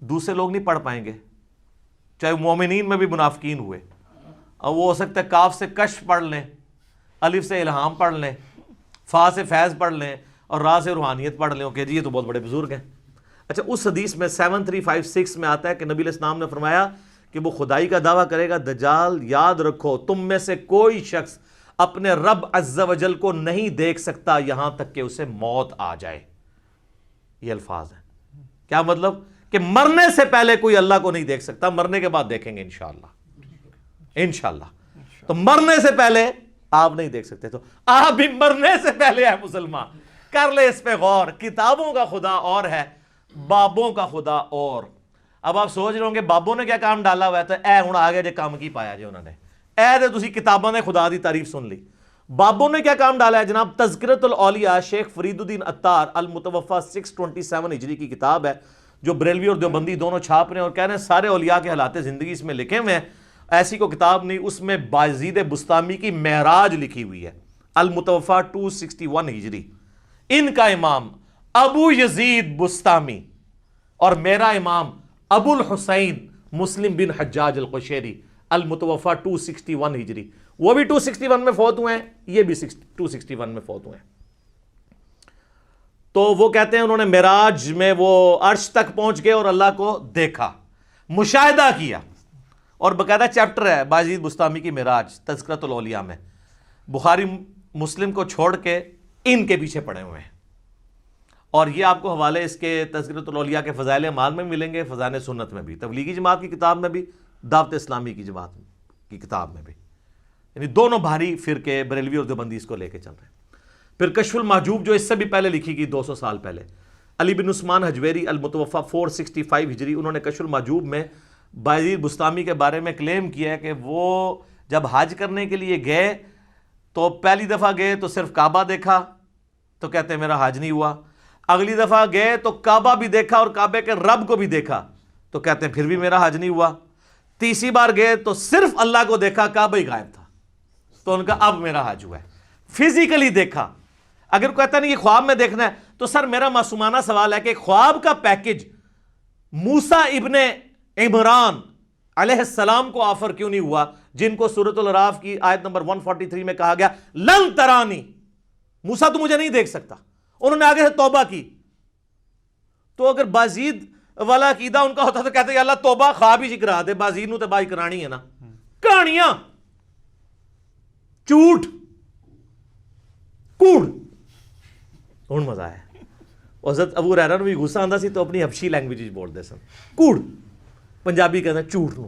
دوسرے لوگ نہیں پڑھ پائیں گے, چاہے مومنین میں بھی منافقین ہوئے. اور وہ ہو سکتا ہے کاف سے کشف پڑھ لیں, الف سے الہام پڑھ لیں, فا سے فیض پڑھ لیں, اور را سے روحانیت پڑھ لیں. کہ جی یہ تو بہت بڑے بزرگ ہیں. اچھا, اس حدیث میں 7356 میں آتا ہے کہ نبی علیہ السلام نے فرمایا کہ وہ خدائی کا دعویٰ کرے گا دجال, یاد رکھو تم میں سے کوئی شخص اپنے رب عز و جل کو نہیں دیکھ سکتا یہاں تک کہ اسے موت آ جائے. یہ الفاظ ہیں. کیا مطلب؟ کہ مرنے سے پہلے کوئی اللہ کو نہیں دیکھ سکتا, مرنے کے بعد دیکھیں گے انشاءاللہ. انشاءاللہ. تو مرنے سے پہلے آپ نہیں دیکھ سکتے. تو آپ بھی مرنے سے پہلے ہے مسلمان, کر لے اس پہ غور. کتابوں کا خدا اور ہے, بابوں کا خدا اور. اب آپ سوچ رہے ہوں گے بابوں نے کیا کام ڈالا ہوا ہے, تو اے ہوں آگے جے کام کی پایا جی انہوں نے, اے دے تسی کتابوں نے خدا دی تعریف سن لی. بابوں نے کیا کام ڈالا ہے جناب؟ تذکرۃ الاولیاء شیخ فرید الدین عطار المتوفی 627 ہجری کی کتاب ہے, جو بریلوی اور دیوبندی دونوں چھاپ رہے ہیں اور کہہ رہے ہیں سارے اولیاء کے حالات زندگی اس میں لکھے ہوئے ہیں. ایسی کو کتاب نہیں, اس میں بایزید بستامی کی معراج لکھی ہوئی ہے, المتوفی 261 ہجری. ان کا امام ابو یزید بستامی اور میرا امام ابو الحسین مسلم بن حجاج القشیری المتوفی 261 ہجری. وہ بھی 261 میں فوت ہوئے ہیں, یہ بھی 261 میں فوت ہوئے ہیں. تو وہ کہتے ہیں انہوں نے معراج میں وہ عرش تک پہنچ گئے اور اللہ کو دیکھا, مشاہدہ کیا. اور باقاعدہ چیپٹر ہے بایزید بستامی کی معراج تذکرۃ الاولیاء میں. بخاری مسلم کو چھوڑ کے ان کے پیچھے پڑے ہوئے ہیں. اور یہ آپ کو حوالے اس کے تذکرۃ الاولیاء کے فضائل اعمال میں ملیں گے, فضائل سنت میں بھی, تبلیغی جماعت کی کتاب میں بھی, دعوت اسلامی کی جماعت کی کتاب میں بھی. یعنی دونوں بھاری فرقے بریلوی اور دیوبندی اس کو لے کے چل رہے ہیں. پھر کشف المحجوب جو اس سے بھی پہلے لکھی گئی 200 سال پہلے, علی بن عثمان حجویری المتوفی 465 ہجری, انہوں نے کشف المحجوب میں بایزید بستامی کے بارے میں کلیم کیا ہے کہ وہ جب حج کرنے کے لیے گئے تو پہلی دفعہ گئے تو صرف کعبہ دیکھا تو کہتے ہیں میرا حج نہیں ہوا، اگلی دفعہ گئے تو کعبہ بھی دیکھا اور کعبے کے رب کو بھی دیکھا تو کہتے ہیں پھر بھی میرا حج نہیں ہوا، تیسری بار گئے تو صرف اللہ کو دیکھا، کعبہ ہی غائب تھا، تو ان کا اب میرا حج ہوا ہے۔ فزیکلی دیکھا۔ اگر کہتا نہیں یہ خواب میں دیکھنا ہے تو سر میرا معصومانہ سوال ہے کہ خواب کا پیکج موسیٰ ابن عمران علیہ السلام کو آفر کیوں نہیں ہوا، جن کو سورۃ الاعراف کی آیت نمبر 143 میں کہا گیا لن ترانی، موسیٰ تو مجھے نہیں دیکھ سکتا، انہوں نے آگے سے توبہ کی۔ تو اگر بازید والا عقیدہ ان کا ہوتا تو کہتے ہیں اللہ توبہ خواب ہی کرا دے، بازید نو تے بائی کرانی ہے نا، کہانیاں جھوٹ کوڑ ہن مزہ ہے۔ حضرت ابو ہریرہ نوں بھی غصہ آندا سی تو اپنی حبشی لینگویج وچ بولدے سن، کوڑ پنجابی کہتے ہیں جھوٹ نو۔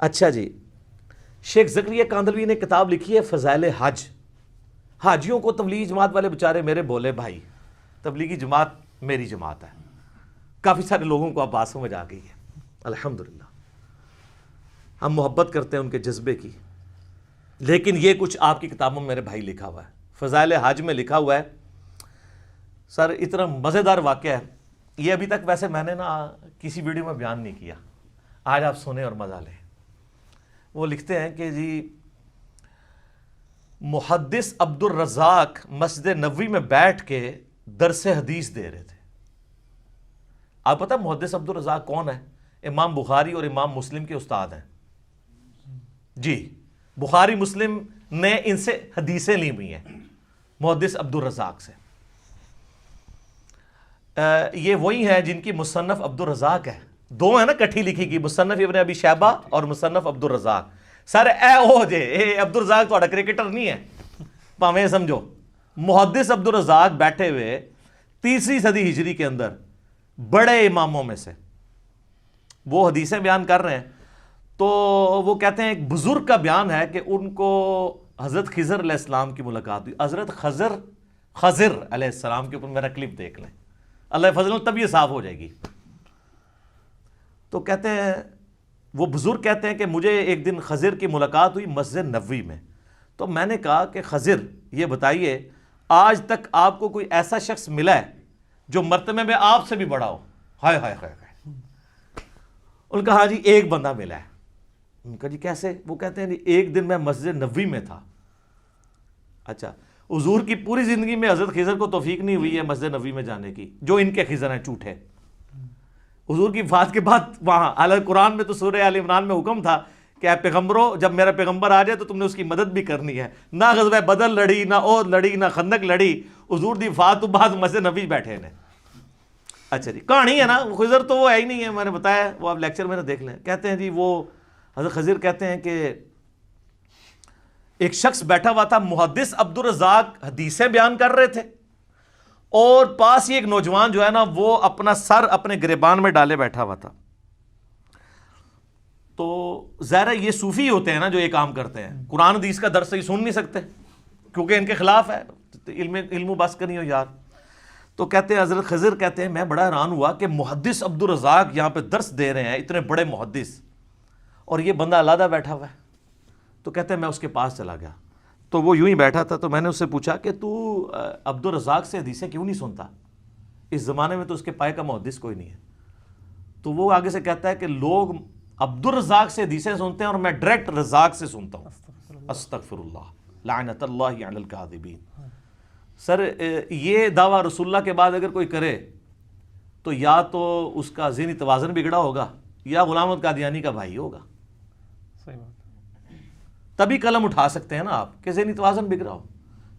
اچھا جی، شیخ زکریا کاندلوی نے کتاب لکھی ہے فضائل حج۔ حاجیوں کو تبلیغی جماعت والے بچارے میرے بولے بھائی، تبلیغی جماعت میری جماعت ہے، کافی سارے لوگوں کو اب بات سمجھ آ گئی ہے الحمدللہ، ہم محبت کرتے ہیں ان کے جذبے کی، لیکن یہ کچھ آپ کی کتابوں میں میرے بھائی لکھا ہوا ہے۔ فضائل حج میں لکھا ہوا ہے سر، اتنا مزیدار واقعہ ہے یہ، ابھی تک ویسے میں نے نا کسی ویڈیو میں بیان نہیں کیا، آج آپ سنیں اور مزہ لیں۔ وہ لکھتے ہیں کہ جی محدث عبد الرزاق مسجد نبوی میں بیٹھ کے درس حدیث دے رہے تھے۔ آپ پتہ محدث عبد الرزاق کون ہے؟ امام بخاری اور امام مسلم کے استاد ہیں جی، بخاری مسلم نے ان سے حدیثیں لی ہوئی ہیں محدث عبد الرزاق سے۔ یہ وہی ہیں جن کی مصنف عبد الرزاق ہے، دو ہیں نا کٹھی لکھی کی، مصنف ابن ابی شیبہ اور مصنف عبد الرزاق۔ سر اے او جے اے عبد الرزاق تھوڑا کرکٹر نہیں ہے، پاویں سمجھو۔ محدث عبد الرزاق بیٹھے ہوئے 3 صدی ہجری کے اندر بڑے اماموں میں سے وہ حدیثیں بیان کر رہے ہیں، تو وہ کہتے ہیں ایک بزرگ کا بیان ہے کہ ان کو حضرت خضر علیہ السلام کی ملاقات ہوئی۔ حضرت خضر علیہ السلام کے اوپر میرا کلپ دیکھ لیں، اللہ فضل تب یہ صاف ہو جائے گی۔ تو کہتے ہیں وہ بزرگ کہتے ہیں کہ مجھے ایک دن خضر کی ملاقات ہوئی مسجد نبوی میں، تو میں نے کہا کہ خضر یہ بتائیے آج تک آپ کو کوئی ایسا شخص ملا ہے جو مرتبے میں آپ سے بھی بڑا ہو؟ ہائے ہائے ہائے ہائے۔ ان کا ہاں جی ایک بندہ ملا ہے۔ ان کا جی کیسے؟ وہ کہتے ہیں جی ایک دن میں مسجد نبوی میں تھا۔ اچھا، حضور کی پوری زندگی میں حضرت خضر کو توفیق نہیں ہوئی ہے مسجد نبوی میں جانے کی، جو ان کے خضر ہیں جھوٹے۔ حضور کی وفات کے بعد وہاں حالانکہ قرآن میں تو سورہ آل عمران میں حکم تھا کہ اے پیغمبرو جب میرا پیغمبر آ جائے تو تم نے اس کی مدد بھی کرنی ہے۔ نہ غزوہ بدر لڑی، نہ احد لڑی، نہ خندق لڑی، حضور دی وفات تو بعد مسجد نبوی بیٹھے ہیں۔ اچھا جی، کہانی ہے نا، خضر تو وہ ہے ہی نہیں ہے، میں نے بتایا، وہ آپ لیکچر میں نہ دیکھ لیں۔ کہتے ہیں جی وہ حضرت خضر کہتے ہیں کہ ایک شخص بیٹھا ہوا تھا، محدث عبد الرزاق حدیثیں بیان کر رہے تھے، اور پاس ہی ایک نوجوان جو ہے نا وہ اپنا سر اپنے گریبان میں ڈالے بیٹھا ہوا تھا۔ تو ظاہر یہ صوفی ہوتے ہیں نا جو یہ کام کرتے ہیں، قرآن حدیث کا درس ہی سن نہیں سکتے کیونکہ ان کے خلاف ہے، علم و بس کرنی ہو یار۔ تو کہتے ہیں حضرت خضر کہتے ہیں میں بڑا حیران ہوا کہ محدث عبد الرزاق یہاں پہ درس دے رہے ہیں، اتنے بڑے محدث، اور یہ بندہ علیحدہ بیٹھا ہوا ہے۔ تو کہتے ہیں میں اس کے پاس چلا گیا، تو وہ یوں ہی بیٹھا تھا، تو میں نے اس سے پوچھا کہ تو عبد الرزاق سے حدیثیں کیوں نہیں سنتا؟ اس زمانے میں تو اس کے پائے کا محدث کوئی نہیں ہے۔ تو وہ آگے سے کہتا ہے کہ لوگ عبد الرزاق سے حدیثیں سنتے ہیں اور میں ڈائریکٹ رزاق سے سنتا ہوں۔ استغفر اللہ، لعنت اللہ علی الکاذبین۔ سر یہ دعویٰ رسول اللہ کے بعد اگر کوئی کرے تو یا تو اس کا ذہنی توازن بگڑا ہوگا یا غلام احمد قادیانی کا بھائی ہوگا۔ صحیح بات، تبھی قلم اٹھا سکتے ہیں نا آپ کہ ذہنی توازن بگڑا ہو۔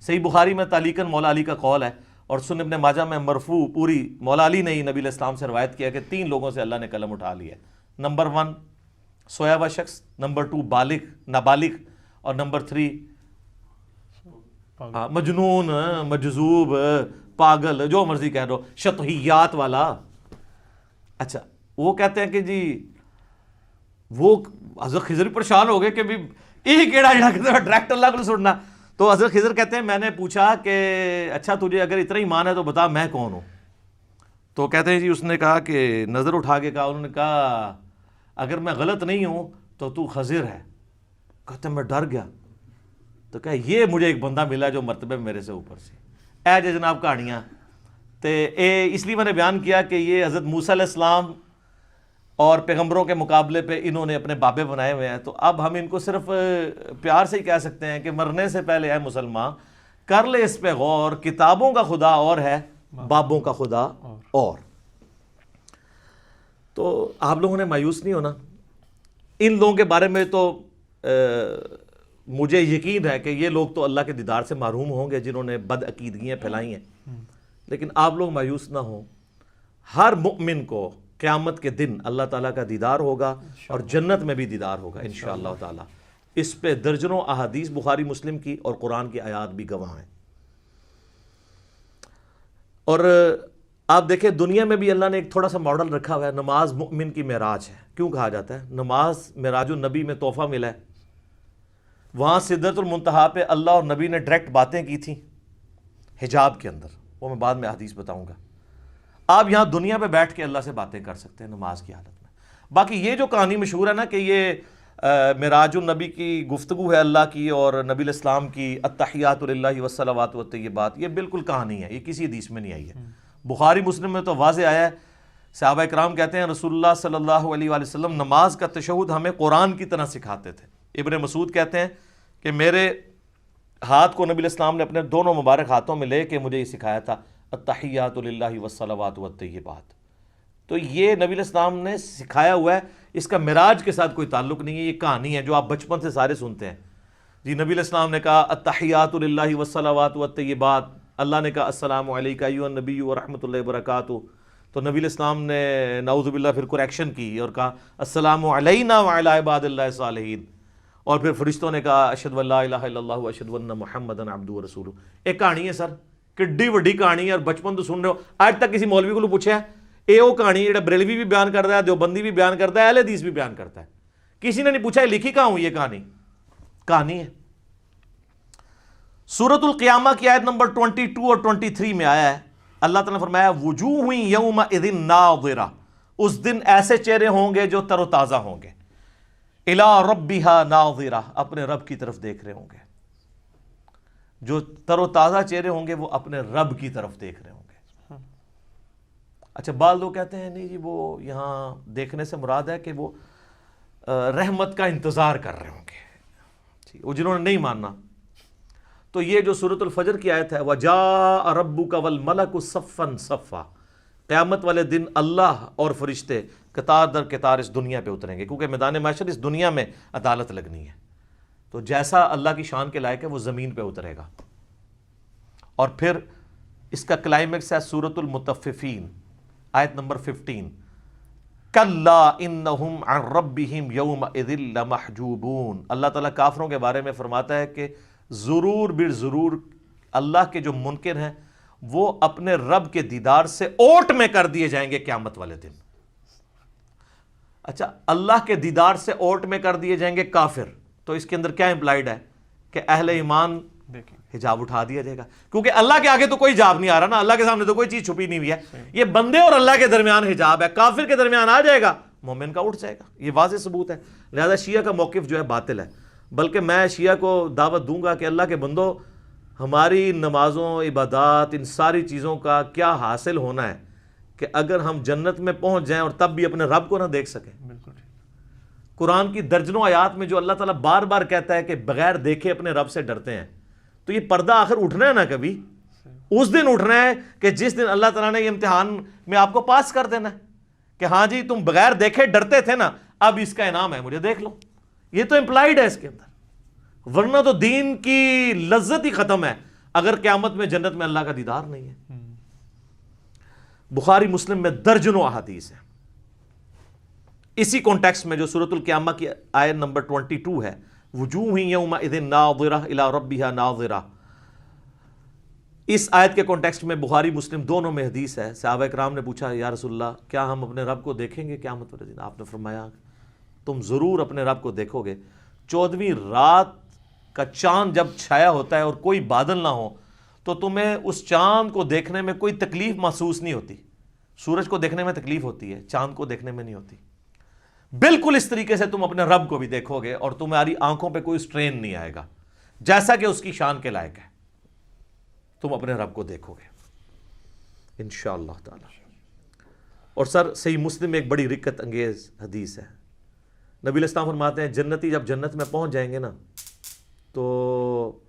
صحیح بخاری میں تعلیقاً مولا علی کا قول ہے، اور سنن ابن ماجہ میں مرفوع پوری مولا علی نے ہی نبی علیہ السلام سے روایت کیا کہ 3 لوگوں سے اللہ نے قلم اٹھا لیا ہے۔ نمبر 1 سویا ہوا شخص، نمبر 2 بالغ نابالغ، اور نمبر 3 مجنون، مجذوب، پاگل، جو مرضی کہہ دو، شطحیات والا۔ اچھا، وہ کہتے ہیں کہ جی وہ حضرت خضر پریشان ہو گئے کہ بھی یہ کیڑا جڑا کہ ڈائریکٹ اللہ کو سننا۔ تو حضرت خضر کہتے ہیں میں نے پوچھا کہ اچھا تجھے اگر اتنا ایمان ہے تو بتا میں کون ہوں؟ تو کہتے ہیں جی اس نے کہا کہ نظر اٹھا کے کہا، انہوں نے کہا اگر میں غلط نہیں ہوں تو خضر ہے. کہتے میں ڈر گیا. تو کہا یہ مجھے ایک بندہ ملا جو مرتبے میرے سے اوپر سے. اے جی جناب کہانیاں تے اس لیے میں نے بیان کیا کہ یہ حضرت موسیٰ علیہ السلام اور پیغمبروں کے مقابلے پہ انہوں نے اپنے بابے بنائے ہوئے ہیں. تو اب ہم ان کو صرف پیار سے ہی کہہ سکتے ہیں کہ مرنے سے پہلے اے مسلمان کر لے اس پہ غور، کتابوں کا خدا اور ہے، بابوں کا خدا اور. تو آپ لوگوں نے مایوس نہیں ہونا. ان لوگوں کے بارے میں تو مجھے یقین ہے کہ یہ لوگ تو اللہ کے دیدار سے محروم ہوں گے جنہوں نے بد عقیدگیاں پھیلائی ہیں، لیکن آپ لوگ مایوس نہ ہوں. ہر مؤمن کو قیامت کے دن اللہ تعالیٰ کا دیدار ہوگا اور جنت میں بھی دیدار ہوگا انشاءاللہ تعالیٰ. اس پہ درجنوں احادیث بخاری مسلم کی اور قرآن کی آیات بھی گواہ ہیں. اور آپ دیکھیں دنیا میں بھی اللہ نے ایک تھوڑا سا ماڈل رکھا ہوا ہے. نماز مؤمن کی معراج ہے. کیوں کہا جاتا ہے؟ نماز معراج النبی میں تحفہ ملا ہے. وہاں سدرۃ المنتہا پہ اللہ اور نبی نے ڈائریکٹ باتیں کی تھیں حجاب کے اندر، وہ میں بعد میں حدیث بتاؤں گا. آپ یہاں دنیا پہ بیٹھ کے اللہ سے باتیں کر سکتے ہیں نماز کی حالت میں. باقی یہ جو کہانی مشہور ہے نا کہ یہ معراج النبی کی گفتگو ہے اللہ کی اور نبی علیہ السلام کی التحیات للہ والصلوات والطیبات، یہ بالکل کہانی ہے، یہ کسی حدیث میں نہیں آئی ہے. بخاری مسلم میں تو واضح آیا ہے. صحابہ اکرام کہتے ہیں رسول اللہ صلی اللہ علیہ وآلہ وسلم نماز کا تشہد ہمیں قرآن کی طرح سکھاتے تھے. ابن مسعود کہتے ہیں کہ میرے ہاتھ کو نبی علیہ السلام نے اپنے دونوں مبارک ہاتھوں میں لے کے مجھے یہ سکھایا تھا التحیات للہ والصلوات والطیبات. تو یہ نبی علیہ السلام نے سکھایا ہوا ہے، اس کا معراج کے ساتھ کوئی تعلق نہیں ہے. یہ کہانی ہے جو آپ بچپن سے سارے سنتے ہیں. جی نبی علیہ السلام نے کہا التحیات للہ والصلوات والطیبات، اللہ نے کہا السلام علیکہ ایھا النبی ورحمۃ اللہ وبرکاتہ. تو نبی علیہ السلام نے نعوذ باللہ پھر کریکشن کی اور کہا السلام علینا وعلی عباد اللہ الصالحین. اور پھر فرشتوں نے کہا اشہد ان لا الہ الا اللہ واشہد ان محمدا عبدہ ورسولہ. ایک کہانی ہے سر، کڈی وڈی کہانی ہے اور بچپن تو سن رہے ہو. آج تک کسی مولوی کو پوچھا ہے اے وہ کہانی جڑا بریلوی بھی بیان کرتا ہے، دیوبندی بھی بیان کرتا ہے، اہل حدیث بھی بیان کرتا ہے، کسی نے نہیں پوچھا لکھی کہاں ہوں یہ کہانی ہے. سورۃ القیامہ کی آیت نمبر 22 اور 23 میں آیا ہے، اللہ تعالیٰ نے فرمایا وجوہ یومئذ ناظرہ، اس دن ایسے چہرے ہوں گے جو تر و تازہ ہوں گے، الی ربہا ناظرہ، اپنے رب کی طرف دیکھ رہے ہوں گے. جو تر و تازہ چہرے ہوں گے وہ اپنے رب کی طرف دیکھ رہے ہوں گے. اچھا بعض لوگ کہتے ہیں نہیں جی وہ یہاں دیکھنے سے مراد ہے کہ وہ رحمت کا انتظار کر رہے ہوں گے. وہ جنہوں نے نہیں ماننا تو یہ جو سورۃ الفجر کی آیت ہے وَجَاءَ رَبُّكَ وَالْمَلَكُ صَفًّا صَفًّا، قیامت والے دن اللہ اور فرشتے قطار در قطار اس دنیا پہ اتریں گے، کیونکہ میدان محشر اس دنیا میں عدالت لگنی ہے. تو جیسا اللہ کی شان کے لائق ہے وہ زمین پہ اترے گا. اور پھر اس کا کلائمیکس ہے سورۃ المطففین آیت نمبر 15 کَلَّا إِنَّهُمْ عَنْ رَبِّهِمْ يَوْمَئِذٍ لَمَحْجُوبُونَ. اللہ تعالیٰ کافروں کے بارے میں فرماتا ہے کہ ضرور بالضرور اللہ کے جو منکر ہیں وہ اپنے رب کے دیدار سے اوٹ میں کر دیے جائیں گے قیامت والے دن. اچھا اللہ کے دیدار سے اوٹ میں کر دیے جائیں گے کافر، تو اس کے اندر کیا امپلائیڈ ہے کہ اہل ایمان حجاب اٹھا دیا جائے گا، کیونکہ اللہ کے آگے تو کوئی حجاب نہیں آ رہا نا، اللہ کے سامنے تو کوئی چیز چھپی نہیں ہوئی ہے. یہ بندے اور اللہ کے درمیان حجاب ہے، کافر کے درمیان آ جائے گا، مومن کا اٹھ جائے گا. یہ واضح ثبوت ہے. لہذا شیعہ کا موقف جو ہے باطل ہے. بلکہ میں شیعہ کو دعوت دوں گا کہ اللہ کے بندو ہماری نمازوں عبادات ان ساری چیزوں کا کیا حاصل ہونا ہے کہ اگر ہم جنت میں پہنچ جائیں اور تب بھی اپنے رب کو نہ دیکھ سکیں. قرآن کی درجنوں آیات میں جو اللہ تعالیٰ بار بار کہتا ہے کہ بغیر دیکھے اپنے رب سے ڈرتے ہیں، تو یہ پردہ آخر اٹھنا ہے نا کبھی، اس دن اٹھنا ہے کہ جس دن اللہ تعالیٰ نے یہ امتحان میں آپ کو پاس کر دینا ہے کہ ہاں جی تم بغیر دیکھے ڈرتے تھے نا، اب اس کا انعام ہے، مجھے دیکھ لو. یہ تو امپلائیڈ ہے اس کے اندر، ورنہ تو دین کی لذت ہی ختم ہے اگر قیامت میں جنت میں اللہ کا دیدار نہیں ہے. بخاری مسلم میں درجنوں احادیث ہیں. اسی کانٹیکسٹ میں جو سورۃ القیامہ کی آیت نمبر 22 ہے وجوہ یومئذ ناظرہ الی ربہا ناظرہ، اس آیت کے کانٹیکسٹ میں بخاری مسلم دونوں میں حدیث ہے. صحابہ کرام نے پوچھا یا رسول اللہ کیا ہم اپنے رب کو دیکھیں گے قیامت والے دن؟ آپ نے فرمایا تم ضرور اپنے رب کو دیکھو گے. 14ویں رات کا چاند جب چھایا ہوتا ہے اور کوئی بادل نہ ہو تو تمہیں اس چاند کو دیکھنے میں کوئی تکلیف محسوس نہیں ہوتی. سورج کو دیکھنے میں تکلیف ہوتی ہے، چاند کو دیکھنے میں نہیں ہوتی۔ بالکل اس طریقے سے تم اپنے رب کو بھی دیکھو گے اور تمہاری آنکھوں پہ کوئی سٹرین نہیں آئے گا، جیسا کہ اس کی شان کے لائق ہے۔ تم اپنے رب کو دیکھو گے انشاءاللہ تعالی۔ اور سر صحیح مسلم میں ایک بڑی رکت انگیز حدیث ہے، نبی علیہ السلام فرماتے ہیں جنتی جب جنت میں پہنچ جائیں گے نا تو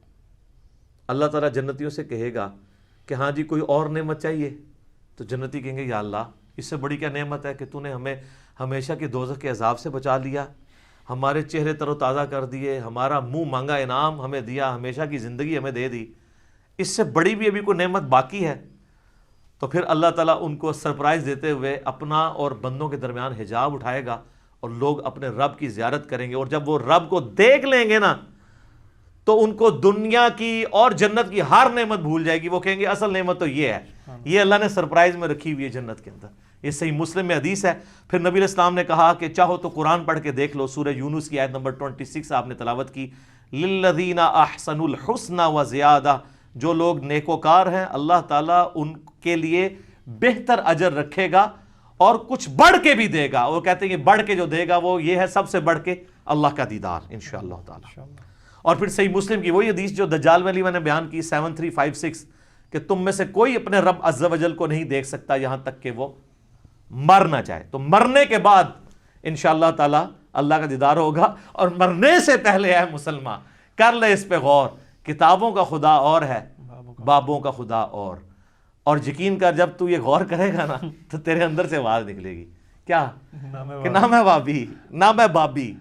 اللہ تعالیٰ جنتیوں سے کہے گا کہ ہاں جی کوئی اور نعمت چاہیے؟ تو جنتی کہیں گے یا اللہ اس سے بڑی کیا نعمت ہے کہ تو نے ہمیں ہمیشہ کے دوزخ کے عذاب سے بچا لیا، ہمارے چہرے تر و تازہ کر دیے، ہمارا منہ مانگا انعام ہمیں دیا، ہمیشہ کی زندگی ہمیں دے دی، اس سے بڑی بھی ابھی کوئی نعمت باقی ہے؟ تو پھر اللہ تعالیٰ ان کو سرپرائز دیتے ہوئے اپنا اور بندوں کے درمیان حجاب اٹھائے گا اور لوگ اپنے رب کی زیارت کریں گے، اور جب وہ رب کو دیکھ لیں گے نا تو ان کو دنیا کی اور جنت کی ہر نعمت بھول جائے گی، وہ کہیں گے اصل نعمت تو یہ ہے، یہ اللہ نے سرپرائز میں رکھی ہوئی ہے جنت کے اندر۔ یہ صحیح مسلم میں حدیث ہے۔ پھر نبی علیہ السلام نے کہا کہ چاہو تو قرآن پڑھ کے دیکھ لو، سورہ یونس کی آیت نمبر 26 آپ نے تلاوت کی، للذین احسنوا الحسنى وزیادہ، جو لوگ نیکوکار ہیں اللہ تعالیٰ ان کے لیے بہتر اجر رکھے گا اور کچھ بڑھ کے بھی دے گا۔ وہ کہتے ہیں کہ بڑھ کے جو دے گا وہ یہ ہے سب سے بڑھ کے اللہ کا دیدار انشاءاللہ تعالی۔ اور پھر صحیح مسلم کی وہی حدیث جو دجال والی میں نے بیان کی 7356 کہ تم میں سے کوئی اپنے رب عز و جل کو نہیں دیکھ سکتا یہاں تک کہ وہ مر نہ جائے، تو مرنے کے بعد انشاءاللہ تعالی اللہ کا دیدار ہوگا۔ اور مرنے سے پہلے ہے مسلمان کر لے اس پہ غور، کتابوں کا خدا اور ہے بابوں کا خدا اور یقین کر جب تو یہ غور کرے گا نا تو تیرے اندر سے آواز نکلے گی کیا کہ نہ میں وابی، نہ میں بابی،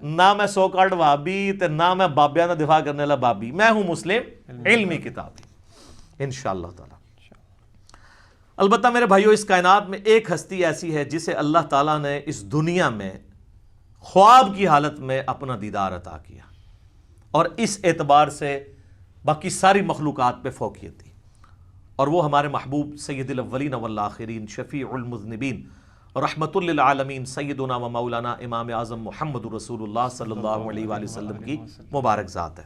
نہ میں سو کارڈ وابی تے نہ میں بابیاں دا دفاع کرنے والا بابی، میں ہوں مسلم علمی کتابی انشاءاللہ تعالی۔ البتہ میرے بھائیوں اس کائنات میں ایک ہستی ایسی ہے جسے اللہ تعالیٰ نے اس دنیا میں خواب کی حالت میں اپنا دیدار عطا کیا، اور اس اعتبار سے باقی ساری مخلوقات پہ فوقیت دی، اور وہ ہمارے محبوب سید الاولین والآخرین شفیع المذنبین رحمت للعالمین سیدنا و مولانا امام اعظم محمد رسول اللہ صلی اللہ علیہ وآلہ وسلم کی مبارک ذات ہے۔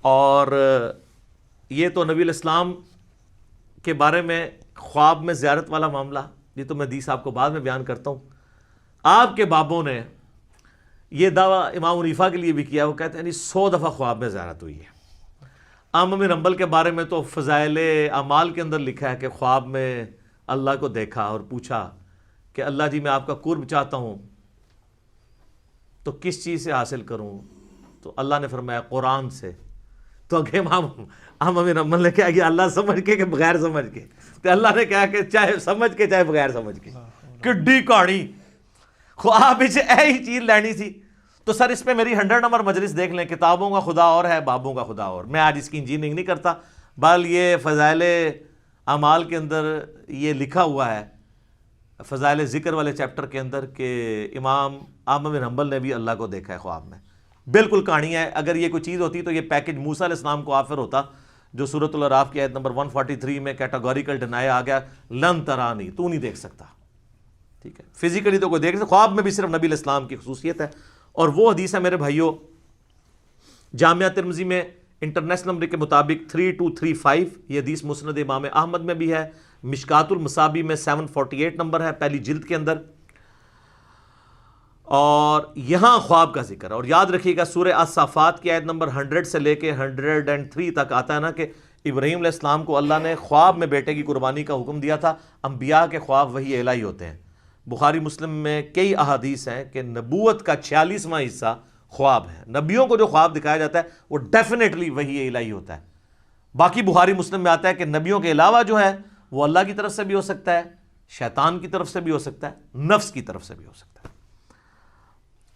اور یہ تو نبی الاسلام کے بارے میں خواب میں زیارت والا معاملہ، یہ تو میں حدیث آپ کو بعد میں بیان کرتا ہوں۔ آپ کے بابوں نے یہ دعویٰ امام حنیفہ کے لیے بھی کیا، وہ کہتے ہیں 100 دفعہ خواب میں زیارت ہوئی ہے۔ امام بن حنبل کے بارے میں تو فضائل اعمال کے اندر لکھا ہے کہ خواب میں اللہ کو دیکھا اور پوچھا کہ اللہ جی میں آپ کا قرب چاہتا ہوں تو کس چیز سے حاصل کروں؟ تو اللہ نے فرمایا قرآن سے۔ تو اگے امام بن حنبل نے کہا کہ اللہ سمجھ کے کہ بغیر سمجھ کے؟ تو اللہ نے کہا کہ چاہے سمجھ کے چاہے بغیر سمجھ کے۔ کڈی کہانی خواب ایہی چیز لینی تھی۔ تو سر اس پہ میری 100 نمبر مجلس دیکھ لیں، کتابوں کا خدا اور ہے بابوں کا خدا اور۔ میں آج اس کی انجینئرنگ نہیں کرتا، بل یہ فضائل اعمال کے اندر یہ لکھا ہوا ہے، فضائل ذکر والے چیپٹر کے اندر، کہ امام احمد بن حنبل نے بھی اللہ کو دیکھا ہے خواب میں۔ بالکل کہانی ہے، اگر یہ کوئی چیز ہوتی تو یہ پیکج موسیٰ علیہ السلام کو آفر ہوتا، جو سورۃ الاعراف کی آیت نمبر 143 میں کیٹاگوریکل ڈینائی آ گیا، لن ترانی، تو نہیں دیکھ سکتا، ٹھیک ہے، فزیکلی تو کوئی دیکھ سکتا، خواب میں بھی صرف نبی علیہ السلام کی خصوصیت ہے۔ اور وہ حدیث ہے میرے بھائیوں جامعہ ترمذی میں انٹرنیشنل نمبر کے مطابق 3235، یہ حدیث مسند امام احمد میں بھی ہے، مشکات المصابیح میں 748 نمبر ہے پہلی جلد کے اندر، اور یہاں خواب کا ذکر ہے۔ اور یاد رکھیے گا سورہ الصافات کی آیت نمبر 100 سے لے کے 103 تک آتا ہے نا کہ ابراہیم علیہ السلام کو اللہ نے خواب میں بیٹے کی قربانی کا حکم دیا تھا۔ انبیاء کے خواب وحی الہی ہوتے ہیں۔ بخاری مسلم میں کئی احادیث ہیں کہ نبوت کا 46واں حصہ خواب ہے، نبیوں کو جو خواب دکھایا جاتا ہے وہ ڈیفینیٹلی وحی الہی ہوتا ہے۔ باقی بخاری مسلم میں آتا ہے کہ نبیوں کے علاوہ جو ہے وہ اللہ کی طرف سے بھی ہو سکتا ہے، شیطان کی طرف سے بھی ہو سکتا ہے، نفس کی طرف سے بھی ہو سکتا ہے۔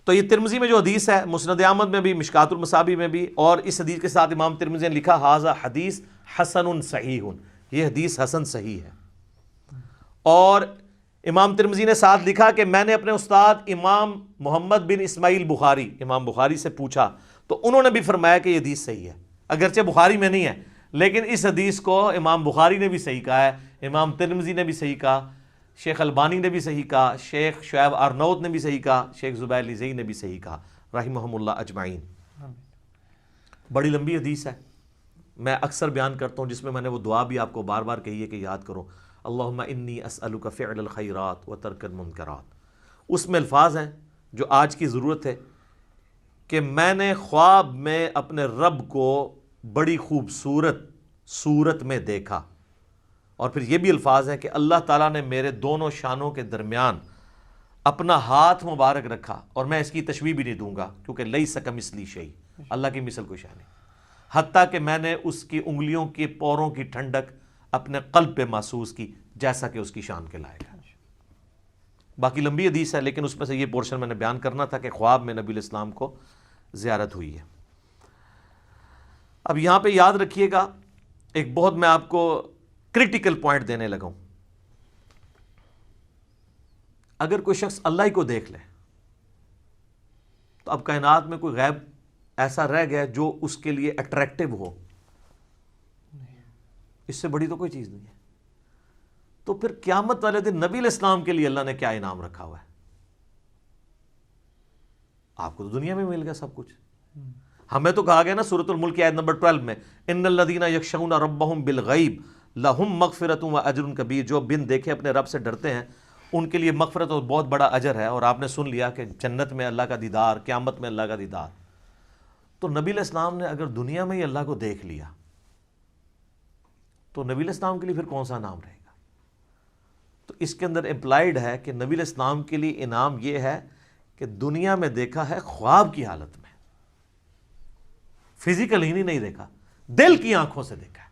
تو یہ ترمذی میں جو حدیث ہے، مسند احمد میں بھی، مشکات المصابیح میں بھی، اور اس حدیث کے ساتھ امام ترمذی نے لکھا ھذا حدیث حسن صحیح، یہ حدیث حسن صحیح ہے۔ اور امام ترمذی نے ساتھ لکھا کہ میں نے اپنے استاد امام محمد بن اسماعیل بخاری، امام بخاری سے پوچھا تو انہوں نے بھی فرمایا کہ یہ حدیث صحیح ہے، اگرچہ بخاری میں نہیں ہے لیکن اس حدیث کو امام بخاری نے بھی صحیح کہا ہے، امام ترمذی نے بھی صحیح کہا، شیخ البانی نے بھی صحیح کہا، شیخ شعیب ارنوت نے بھی صحیح کہا، شیخ زبیر لیزئی نے بھی صحیح کہا رحمہم اللہ اجمعین۔ بڑی لمبی حدیث ہے، میں اکثر بیان کرتا ہوں، جس میں نے وہ دعا بھی آپ کو بار بار کہی ہے کہ یاد کرو، اللہم انی اسألک فعل الخیرات و ترک المنکرات۔ اس میں الفاظ ہیں جو آج کی ضرورت ہے کہ میں نے خواب میں اپنے رب کو بڑی خوبصورت صورت میں دیکھا، اور پھر یہ بھی الفاظ ہیں کہ اللہ تعالیٰ نے میرے دونوں شانوں کے درمیان اپنا ہاتھ مبارک رکھا، اور میں اس کی تشبیہ بھی نہیں دوں گا کیونکہ لیس کمثلہ شیء، اللہ کی مثل کوئی شے نہیں، حتیٰ کہ میں نے اس کی انگلیوں کے پوروں کی ٹھنڈک اپنے قلب پہ محسوس کی جیسا کہ اس کی شان کے لائق ہے۔ باقی لمبی حدیث ہے، لیکن اس میں سے یہ پورشن میں نے بیان کرنا تھا کہ خواب میں نبی علیہ السلام کو زیارت ہوئی ہے۔ اب یہاں پہ یاد رکھیے گا، ایک بہت میں آپ کو کرٹیکل پوائنٹ دینے لگا ہوں۔ اگر کوئی شخص اللہ ہی کو دیکھ لے تو اب کائنات میں کوئی غیب ایسا رہ گیا جو اس کے لیے اٹریکٹیو ہو؟ اس سے بڑی تو کوئی چیز نہیں ہے۔ تو پھر قیامت والے دن نبی علیہ السلام کے لیے اللہ نے کیا انعام رکھا ہوا ہے؟ آپ کو تو دنیا میں مل گیا سب کچھ۔ ہمیں تو کہا گیا نا سورۃ الملک کی آیت نمبر 12 میں، ان الذین یخشون ربہم بالغیب لہم مغفرۃ و اجر کبیر، جو بن دیکھے اپنے رب سے ڈرتے ہیں ان کے لیے مغفرت اور بہت بڑا اجر ہے۔ اور آپ نے سن لیا کہ جنت میں اللہ کا دیدار، قیامت میں اللہ کا دیدار۔ تو نبی علیہ السلام نے اگر دنیا میں ہی اللہ کو دیکھ لیا تو نبی علیہ السلام کے لیے پھر کون سا انعام رہے گا؟ تو اس کے اندر امپلائڈ ہے کہ نبی علیہ السلام کے لیے انعام یہ ہے کہ دنیا میں دیکھا ہے خواب کی حالت میں، فزیکل ہی نہیں دیکھا، دل کی آنکھوں سے دیکھا ہے۔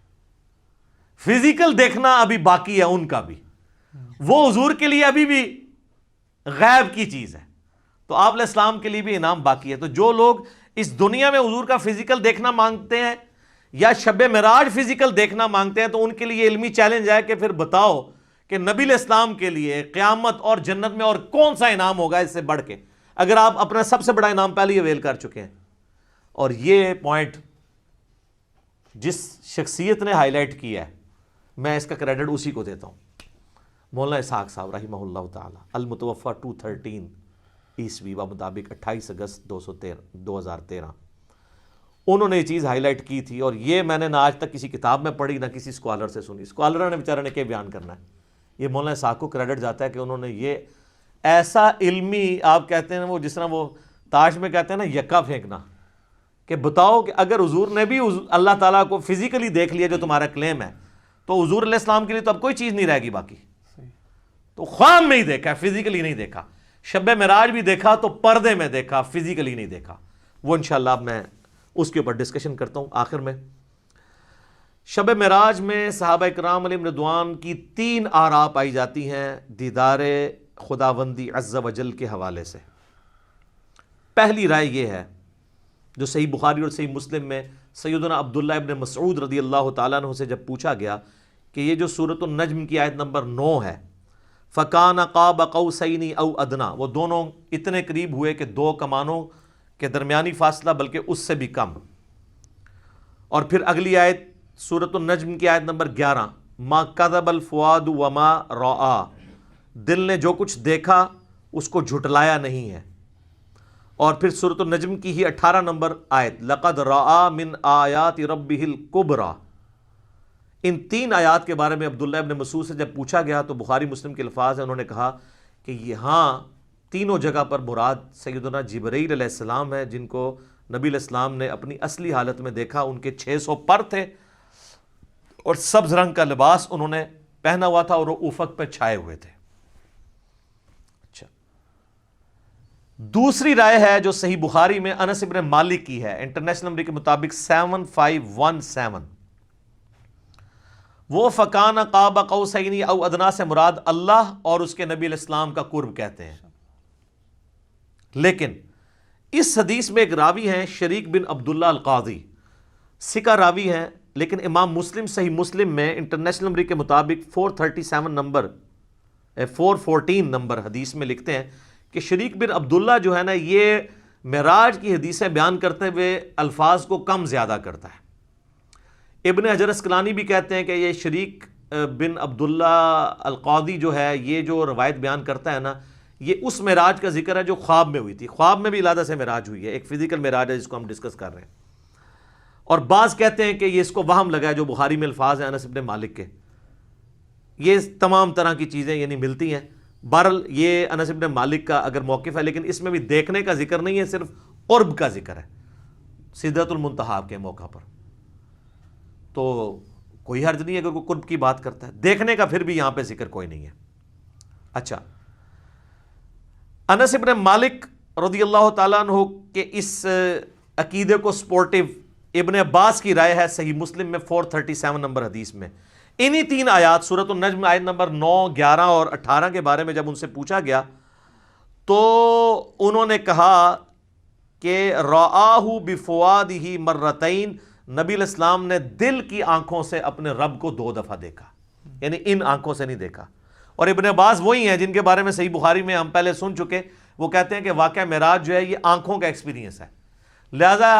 فزیکل دیکھنا ابھی باقی ہے ان کا بھی، وہ حضور کے لیے ابھی بھی غیب کی چیز ہے، تو آپ علیہ السلام کے لیے بھی انعام باقی ہے۔ تو جو لوگ اس دنیا میں حضور کا فزیکل دیکھنا مانگتے ہیں یا شب معراج فزیکل دیکھنا مانگتے ہیں، تو ان کے لیے علمی چیلنج ہے کہ پھر بتاؤ کہ نبی علیہ السلام کے لیے قیامت اور جنت میں اور کون سا انعام ہوگا اس سے بڑھ کے، اگر آپ اپنا سب سے بڑا انعام پہلے ہی اویل کر چکے ہیں۔ اور یہ پوائنٹ جس شخصیت نے ہائی لائٹ کیا ہے، میں اس کا کریڈٹ اسی کو دیتا ہوں، مولانا اسحاق صاحب رحمہ اللہ تعالی، المتوفی 213 عیسوی مطابق 28 اگست 2013۔ انہوں نے یہ چیز ہائی لائٹ کی تھی، اور یہ میں نے نہ آج تک کسی کتاب میں پڑھی نہ کسی اسکالر سے سنی۔ اسکالر نے بیچارے نے کیا بیان کرنا ہے، یہ مولانا اسحاق کو کریڈٹ جاتا ہے کہ انہوں نے یہ ایسا علمی، آپ کہتے ہیں وہ جس طرح وہ تاش میں کہتے ہیں نا یکا پھینکنا، کہ بتاؤ کہ اگر حضور نے بھی اللہ تعالیٰ کو فزیکلی دیکھ لیا جو تمہارا کلیم ہے، تو حضور علیہ السلام کے لیے تو اب کوئی چیز نہیں رہے گی باقی۔ تو خواب میں ہی دیکھا، فزیکلی نہیں دیکھا، شب معراج بھی دیکھا تو پردے میں دیکھا، فزیکلی نہیں دیکھا۔ وہ انشاءاللہ اب میں اس کے اوپر ڈسکشن کرتا ہوں آخر میں۔ شب معراج میں صحابہ اکرام علیہم رضوان کی 3 آراء پائی جاتی ہیں دیدار خداوندی عز و جل کے حوالے سے۔ پہلی رائے یہ ہے جو صحیح بخاری اور صحیح مسلم میں سیدنا عبداللہ ابن مسعود رضی اللہ تعالیٰ عنہ سے جب پوچھا گیا کہ یہ جو سورۃ النجم کی آیت نمبر 9 ہے، فَكَانَ قَابَ قَوْسَيْنِ أَوْ أَدْنَىٰ، وہ دونوں اتنے قریب ہوئے کہ 2 کمانوں کے درمیانی فاصلہ بلکہ اس سے بھی کم۔ اور پھر اگلی آیت سورۃ النجم کی آیت نمبر 11، مَا كَذَبَ الْفُؤَادُ وَمَا رَأَىٰ، دل نے جو کچھ دیکھا اس کو جھٹلایا نہیں ہے۔ اور پھر سورۃ النجم کی ہی 18 نمبر آیت، لَقَدْ رَأَىٰ مِنْ آیَاتِ رَبِّهِ الْكُبْرَىٰ۔ ان 3 آیات کے بارے میں عبداللہ ابن مسعود سے جب پوچھا گیا تو بخاری مسلم کے الفاظ ہیں، انہوں نے کہا کہ یہاں تینوں جگہ پر مراد سیدنا جبرائیل علیہ السلام ہے، جن کو نبی علیہ السلام نے اپنی اصلی حالت میں دیکھا۔ ان کے 600 پر تھے اور سبز رنگ کا لباس انہوں نے پہنا ہوا تھا اور وہ افق پہ چھائے ہوئے تھے۔ اچھا، دوسری رائے ہے جو صحیح بخاری میں انس ابن مالک کی ہے، انٹرنیشنل نمبر کے مطابق 7517، وہ فَكَانَ قَابَ قَوْسَيْنِ أَوْ أَدْنَىٰ سے مراد اللہ اور اس کے نبی علیہ السلام کا قرب کہتے ہیں۔ لیکن اس حدیث میں ایک راوی ہیں شریک بن عبداللہ القاضی، ثقہ راوی ہیں، لیکن امام مسلم صحیح مسلم میں انٹرنیشنل نمبر کے مطابق 414 نمبر حدیث میں لکھتے ہیں کہ شریک بن عبداللہ جو ہے نا، یہ معراج کی حدیثیں بیان کرتے ہوئے الفاظ کو کم زیادہ کرتا ہے۔ ابن حجر اسقلانی بھی کہتے ہیں کہ یہ شریک بن عبداللہ القاضی جو ہے، یہ جو روایت بیان کرتا ہے نا، یہ اس معراج کا ذکر ہے جو خواب میں ہوئی تھی۔ خواب میں بھی علیحدہ سے معراج ہوئی ہے، ایک فزیکل معراج ہے جس کو ہم ڈسکس کر رہے ہیں۔ اور بعض کہتے ہیں کہ یہ اس کو وہم لگا ہے جو بخاری میں الفاظ ہیں انس بن مالک کے. یہ تمام طرح کی چیزیں یعنی ملتی ہیں. بہرحال یہ انس بن مالک کا اگر موقف ہے، لیکن اس میں بھی دیکھنے کا ذکر نہیں ہے، صرف قرب کا ذکر ہے سدرۃ المنتہا کے موقع پر. تو کوئی حرج نہیں اگر کوئی قرب کی بات کرتا ہے، دیکھنے کا پھر بھی یہاں پہ ذکر کوئی نہیں ہے. اچھا، انس بن مالک رضی اللہ تعالیٰ عنہ کے اس عقیدے کو سپورٹیو ابن عباس کی رائے ہے صحیح مسلم میں 437 نمبر حدیث میں. انہی 3 آیات سورۃ النجم آیت نمبر 9، 11 اور 18 کے بارے میں جب ان سے پوچھا گیا تو انہوں نے کہا کہ رآہ بفؤادہ مرتین، نبی علیہ السلام نے دل کی آنکھوں سے اپنے رب کو 2 دفعہ دیکھا، یعنی ان آنکھوں سے نہیں دیکھا. اور ابن عباس وہی ہیں جن کے بارے میں صحیح بخاری میں ہم پہلے سن چکے. وہ کہتے ہیں کہ واقعہ معراج جو ہے یہ آنکھوں کا ایکسپیرینس ہے، لہذا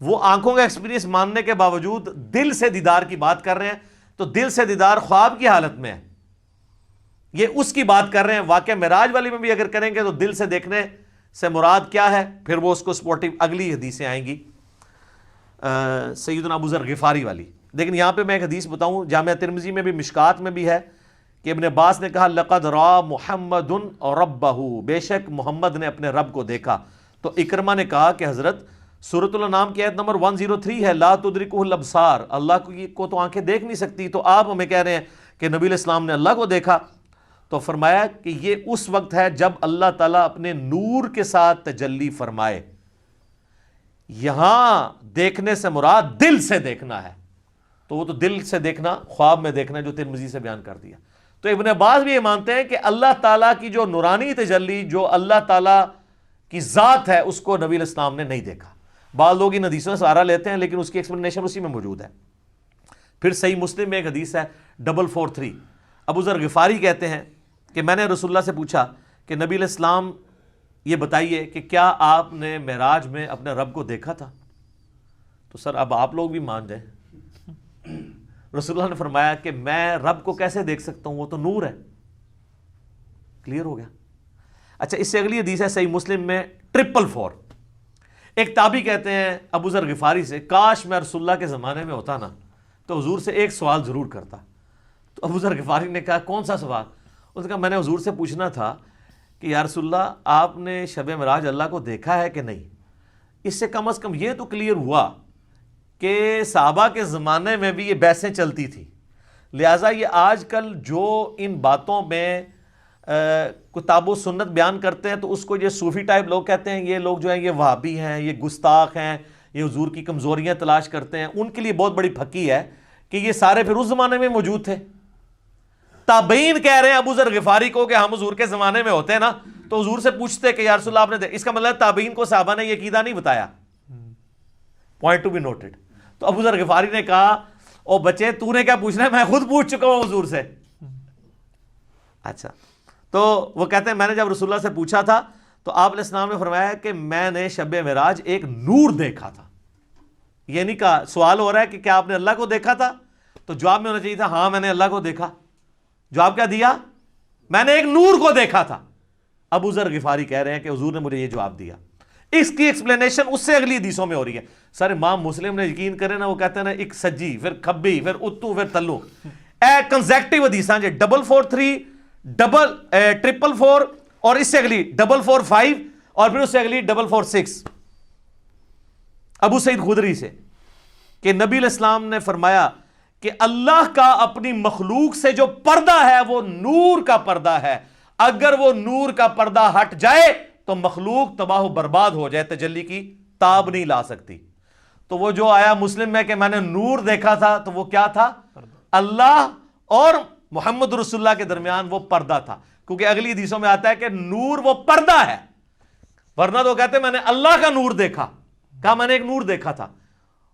وہ آنکھوں کا ایکسپیرینس ماننے کے باوجود دل سے دیدار کی بات کر رہے ہیں. تو دل سے دیدار خواب کی حالت میں ہے، یہ اس کی بات کر رہے ہیں. واقعہ معراج والی میں بھی اگر کریں گے تو دل سے دیکھنے سے مراد کیا ہے، پھر وہ اس کو سپورٹیو اگلی حدیثیں آئیں گی سیدنا ابو ذر غفاری والی. لیکن یہاں پہ میں ایک حدیث بتاؤں، جامعہ ترمذی میں بھی مشکات میں بھی ہے کہ ابن عباس نے کہا لقد را محمد ربہ، بے شک محمد نے اپنے رب کو دیکھا. تو اکرمہ نے کہا کہ حضرت سورۃ الانعام کی آیت نمبر 103 ہے لا تدرکہ الابصار، اللہ کو تو آنکھیں دیکھ نہیں سکتی، تو آپ ہمیں کہہ رہے ہیں کہ نبی علیہ السلام نے اللہ کو دیکھا. تو فرمایا کہ یہ اس وقت ہے جب اللہ تعالیٰ اپنے نور کے ساتھ تجلی فرمائے. یہاں دیکھنے سے مراد دل سے دیکھنا ہے، تو وہ تو دل سے دیکھنا خواب میں دیکھنا جو ترمذی سے بیان کر دیا. تو ابن عباس بھی یہ مانتے ہیں کہ اللہ تعالیٰ کی جو نورانی تجلی، جو اللہ تعالیٰ کی ذات ہے، اس کو نبی علیہ السلام نے نہیں دیکھا. بعض لوگ ان حدیثوں سے سہارا لیتے ہیں لیکن اس کی ایکسپلینیشن اسی میں موجود ہے. پھر صحیح مسلم میں ایک حدیث ہے 443. ابو ذر غفاری کہتے ہیں کہ میں نے رسول اللہ سے پوچھا کہ نبی علیہ السلام یہ بتائیے کہ کیا آپ نے معراج میں اپنے رب کو دیکھا تھا؟ تو سر اب آپ لوگ بھی مان جائیں. رسول اللہ نے فرمایا کہ میں رب کو کیسے دیکھ سکتا ہوں، وہ تو نور ہے. کلیئر ہو گیا. اچھا، اس سے اگلی حدیث ہے صحیح مسلم میں 444. ایک تابعی کہتے ہیں ابو ذر غفاری سے کاش میں رسول اللہ کے زمانے میں ہوتا نا تو حضور سے ایک سوال ضرور کرتا. تو ابو ذر غفاری نے کہا کون سا سوال؟ اس نے کہا میں نے حضور سے پوچھنا تھا کہ یا رسول اللہ آپ نے شب معراج اللہ کو دیکھا ہے کہ نہیں. اس سے کم از کم یہ تو کلیئر ہوا کہ صحابہ کے زمانے میں بھی یہ بحثیں چلتی تھی، لہٰذا یہ آج کل جو ان باتوں میں کتاب و سنت بیان کرتے ہیں تو اس کو یہ صوفی ٹائپ لوگ کہتے ہیں، یہ لوگ جو ہیں یہ وہابی ہیں، یہ گستاخ ہیں، یہ حضور کی کمزوریاں تلاش کرتے ہیں. ان کے لیے بہت بڑی پھکی ہے کہ یہ سارے پھر اس زمانے میں موجود تھے. تابعین کہہ رہے ہیں ابو ذر غفاری کو کہ ہم حضور کے زمانے میں ہوتے ہیں نا تو حضور سے پوچھتے کہ یا رسول اللہ آپ نے اس کا مطلب تابعین کو صحابہ نے یہ عقیدہ نہیں بتایا. Point to be noted. تو ابو ذر غفاری نے کہا او بچے تو نے کیا پوچھنا ہے، میں خود پوچھ چکا ہوں حضور سے. اچھا، تو وہ کہتے ہیں میں نے جب رسول اللہ سے پوچھا تھا تو آپ علیہ السلام نے فرمایا کہ میں نے شب معراج ایک نور دیکھا تھا. یہ نہیں کہا، سوال ہو رہا ہے کہ کیا آپ نے اللہ کو دیکھا تھا، تو جواب میں ہونا چاہیے تھا ہاں میں نے اللہ کو دیکھا. جواب کیا دیا؟ میں نے ایک نور کو دیکھا تھا. ابو ذر غفاری کہہ رہے ہیں کہ حضور نے مجھے یہ جواب دیا. اس کی ایکسپلینیشن اس سے اگلی حدیثوں میں ہو رہی ہے. سر امام مسلم نے یقین کرے نا، وہ کہتے ہیں نا ایک سجی پھر کھبی پھر اتو پھر تلو، کنزیکٹیو حدیثاں جی 443 444 اور اس سے اگلی 445 اور پھر اس سے اگلی 446 ابو سعید خدری سے کہ نبی علیہ السلام نے فرمایا کہ اللہ کا اپنی مخلوق سے جو پردہ ہے وہ نور کا پردہ ہے، اگر وہ نور کا پردہ ہٹ جائے تو مخلوق تباہ و برباد ہو جائے، تجلی کی تاب نہیں لا سکتی. تو وہ جو آیا مسلم میں کہ میں نے نور دیکھا تھا تو وہ کیا تھا؟ اللہ اور محمد رسول اللہ کے درمیان وہ پردہ تھا، کیونکہ اگلی حدیثوں میں آتا ہے کہ نور وہ پردہ ہے. ورنہ تو کہتے ہیں میں نے اللہ کا نور دیکھا، کہا میں نے ایک نور دیکھا تھا.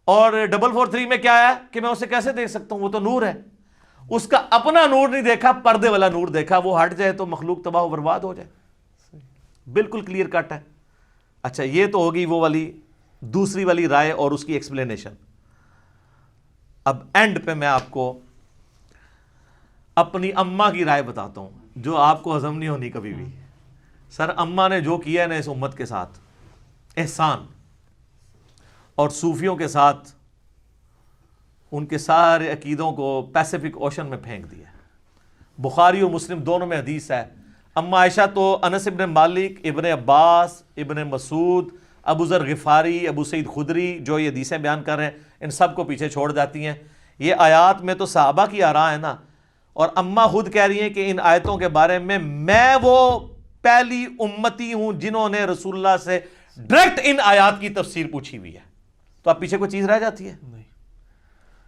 اور 443 میں کیا ہے کہ میں اسے کیسے دیکھ سکتا ہوں، وہ تو نور ہے. اس کا اپنا نور نہیں دیکھا، پردے والا نور دیکھا، وہ ہٹ جائے تو مخلوق تباہ و برباد ہو جائے. بالکل کلیئر کٹ ہے. اچھا، یہ تو ہوگی وہ والی دوسری والی رائے اور اس کی ایکسپلینیشن. اب اینڈ پہ میں آپ کو اپنی اماں کی رائے بتاتا ہوں جو آپ کو ہضم نہیں ہونی کبھی بھی. سر اماں نے جو کیا ہے نا اس امت کے ساتھ احسان اور صوفیوں کے ساتھ ان کے سارے عقیدوں کو پیسیفک اوشن میں پھینک دیا. بخاری اور مسلم دونوں میں حدیث ہے. اما عائشہ تو انس ابن مالک، ابن عباس، ابن مسعود، ابو ذر غفاری، ابو سعید خدری جو یہ حدیثیں بیان کر رہے ہیں ان سب کو پیچھے چھوڑ جاتی ہیں. یہ آیات میں تو صحابہ کی آراء ہے نا، اور اما خود کہہ رہی ہیں کہ ان آیتوں کے بارے میں وہ پہلی امتی ہوں جنہوں نے رسول اللہ سے ڈائریکٹ ان آیات کی تفسیر پوچھی ہوئی ہے. تو اب پیچھے کوئی چیز رہ جاتی ہے؟ نہیں.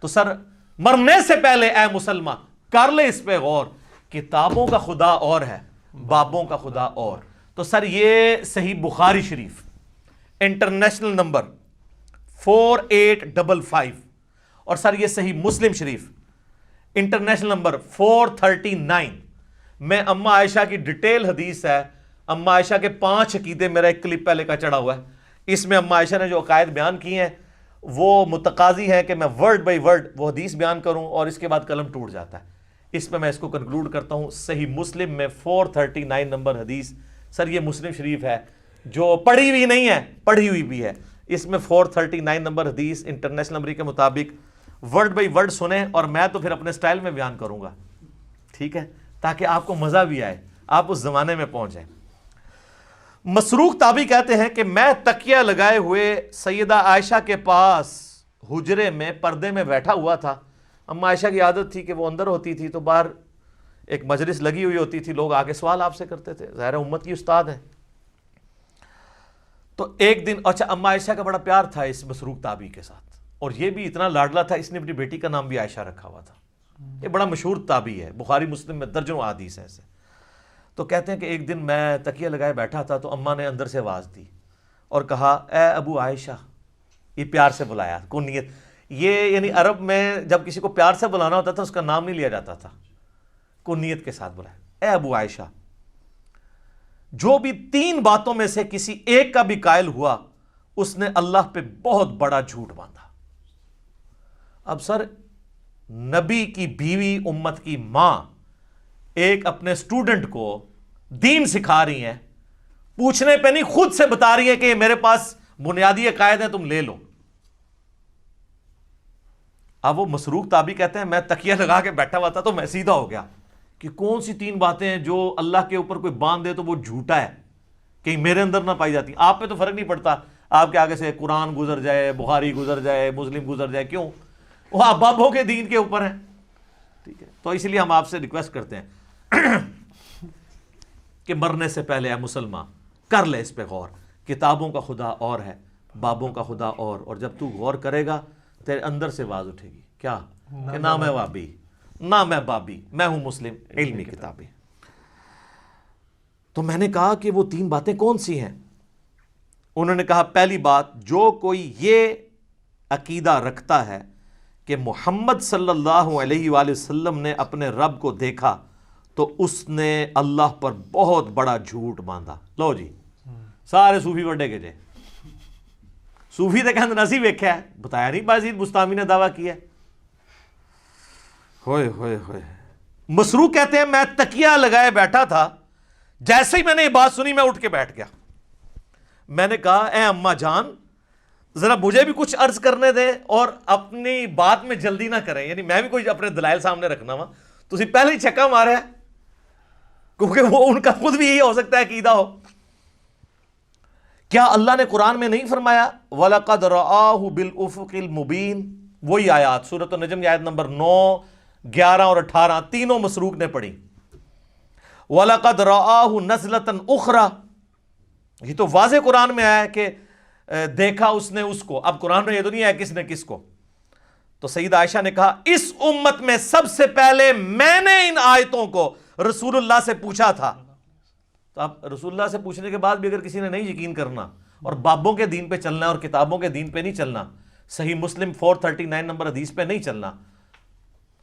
تو سر مرنے سے پہلے اے مسلمان کر لے اس پہ غور. کتابوں کا خدا اور ہے، بابوں کا خدا اور. تو سر یہ صحیح بخاری شریف انٹرنیشنل نمبر 4855، اور سر یہ صحیح مسلم شریف انٹرنیشنل نمبر 439 میں اما عائشہ کی ڈیٹیل حدیث ہے. اما عائشہ کے 5 عقیدے، میرا ایک کلپ پہلے کا چڑھا ہوا ہے، اس میں اما عائشہ نے جو عقائد بیان کی ہیں وہ متقاضی ہے کہ میں ورڈ بائی ورڈ وہ حدیث بیان کروں، اور اس کے بعد قلم ٹوٹ جاتا ہے. اس پہ میں اس کو کنکلوڈ کرتا ہوں. صحیح مسلم میں 439 نمبر حدیث. سر یہ مسلم شریف ہے جو پڑھی ہوئی نہیں ہے، پڑھی ہوئی بھی ہے. اس میں 439 نمبر حدیث انٹرنیشنل نمبر کے مطابق ورڈ بائی ورڈ سنیں، اور میں تو پھر اپنے سٹائل میں بیان کروں گا، ٹھیک ہے، تاکہ آپ کو مزہ بھی آئے، آپ اس زمانے میں پہنچ جائیں. مسروق تابعی کہتے ہیں کہ میں تکیہ لگائے ہوئے سیدہ عائشہ کے پاس حجرے میں پردے میں بیٹھا ہوا تھا. اما عائشہ کی عادت تھی کہ وہ اندر ہوتی تھی تو باہر ایک مجلس لگی ہوئی ہوتی تھی، لوگ آگے سوال آپ سے کرتے تھے، ظاہر امت کی استاد ہیں. تو ایک دن، اچھا اما عائشہ کا بڑا پیار تھا اس مسروق تابعی کے ساتھ، اور یہ بھی اتنا لاڈلا تھا اس نے اپنی بیٹی کا نام بھی عائشہ رکھا ہوا تھا. یہ بڑا مشہور تابعی ہے، بخاری مسلم میں درجنوں احادیث ہیں ایسے. تو کہتے ہیں کہ ایک دن میں تکیہ لگائے بیٹھا تھا تو اماں نے اندر سے آواز دی اور کہا اے ابو عائشہ. یہ پیار سے بلایا، کنیت. یہ یعنی عرب میں جب کسی کو پیار سے بلانا ہوتا تھا اس کا نام نہیں لیا جاتا تھا، کنیت کے ساتھ بلایا. اے ابو عائشہ، جو بھی 3 باتوں میں سے کسی ایک کا بھی قائل ہوا اس نے اللہ پہ بہت بڑا جھوٹ باندھا. اب سر نبی کی بیوی، امت کی ماں، ایک اپنے سٹوڈنٹ کو دین سکھا رہی ہیں، پوچھنے پہ نہیں خود سے بتا رہی ہے کہ میرے پاس بنیادی عقائد ہیں، تم لے لو. اب وہ مسروق تابعی کہتے ہیں میں تکیہ لگا کے بیٹھا ہوا تھا تو میں سیدھا ہو گیا کہ کون سی 3 باتیں ہیں جو اللہ کے اوپر کوئی باندھ دے تو وہ جھوٹا ہے، کہیں میرے اندر نہ پائی جاتی. آپ پہ تو فرق نہیں پڑتا، آپ کے آگے سے قرآن گزر جائے، بخاری گزر جائے، مسلم گزر جائے، کیوں؟ وہ آپ بابوں کے دین کے اوپر ہیں، ٹھیک ہے. تو اس لیے ہم آپ سے ریکویسٹ کرتے ہیں کہ مرنے سے پہلے اے مسلمان کر لے اس پہ غور. کتابوں کا خدا اور ہے، بابوں کا خدا اور جب تو غور کرے گا تیرے اندر سے آواز اٹھے گی، کیا کہ نہ میں وابی، نہ میں بابی، میں ہوں مسلم علمی کتابی. تو میں نے کہا کہ وہ 3 باتیں کون سی ہیں؟ انہوں نے کہا پہلی بات، جو کوئی یہ عقیدہ رکھتا ہے کہ محمد صلی اللہ علیہ وآلہ وسلم نے اپنے رب کو دیکھا تو اس نے اللہ پر بہت بڑا جھوٹ باندھا. لو جی سارے صوفی وڈے کے جے صوفی تے کہندے نسی ویکھیا ہے، بتایا نہیں بازید بستامی نے دعویٰ کیا ہے. ہوئے ہوئے ہوئے. مسروق کہتے ہیں میں تکیہ لگائے بیٹھا تھا، جیسے ہی میں نے یہ بات سنی میں اٹھ کے بیٹھ گیا. میں نے کہا اے اماں جان ذرا مجھے بھی کچھ عرض کرنے دیں اور اپنی بات میں جلدی نہ کریں، یعنی میں بھی کوئی اپنے دلائل سامنے رکھنا وا، تسی پہلے ہی چھکا مارے ہے، کیونکہ وہ ان کا خود بھی یہی ہو سکتا ہے عقیدہ ہو. کیا اللہ نے قرآن میں نہیں فرمایا وَلَقَدْ رَآهُ بِالْأُفُقِ الْمُبِينِ؟ وہی آیات سورۃ النجم کی آیت نمبر 9، 11 اور 18 تینوں مسروق نے پڑھی. وَلَقَدْ رَآهُ نَزْلَةً أُخْرَى، یہ تو واضح قرآن میں آیا ہے کہ دیکھا اس نے اس کو. اب قرآن میں یہ تو نہیں ہے کس نے کس کو. تو سیدہ عائشہ نے کہا اس امت میں سب سے پہلے میں نے ان آیتوں کو رسول اللہ سے پوچھا تھا. تو اب رسول اللہ سے پوچھنے کے بعد بھی اگر کسی نے نہیں یقین کرنا اور بابوں کے دین پہ چلنا اور کتابوں کے دین پہ نہیں چلنا، صحیح مسلم 439 نمبر حدیث پہ نہیں چلنا،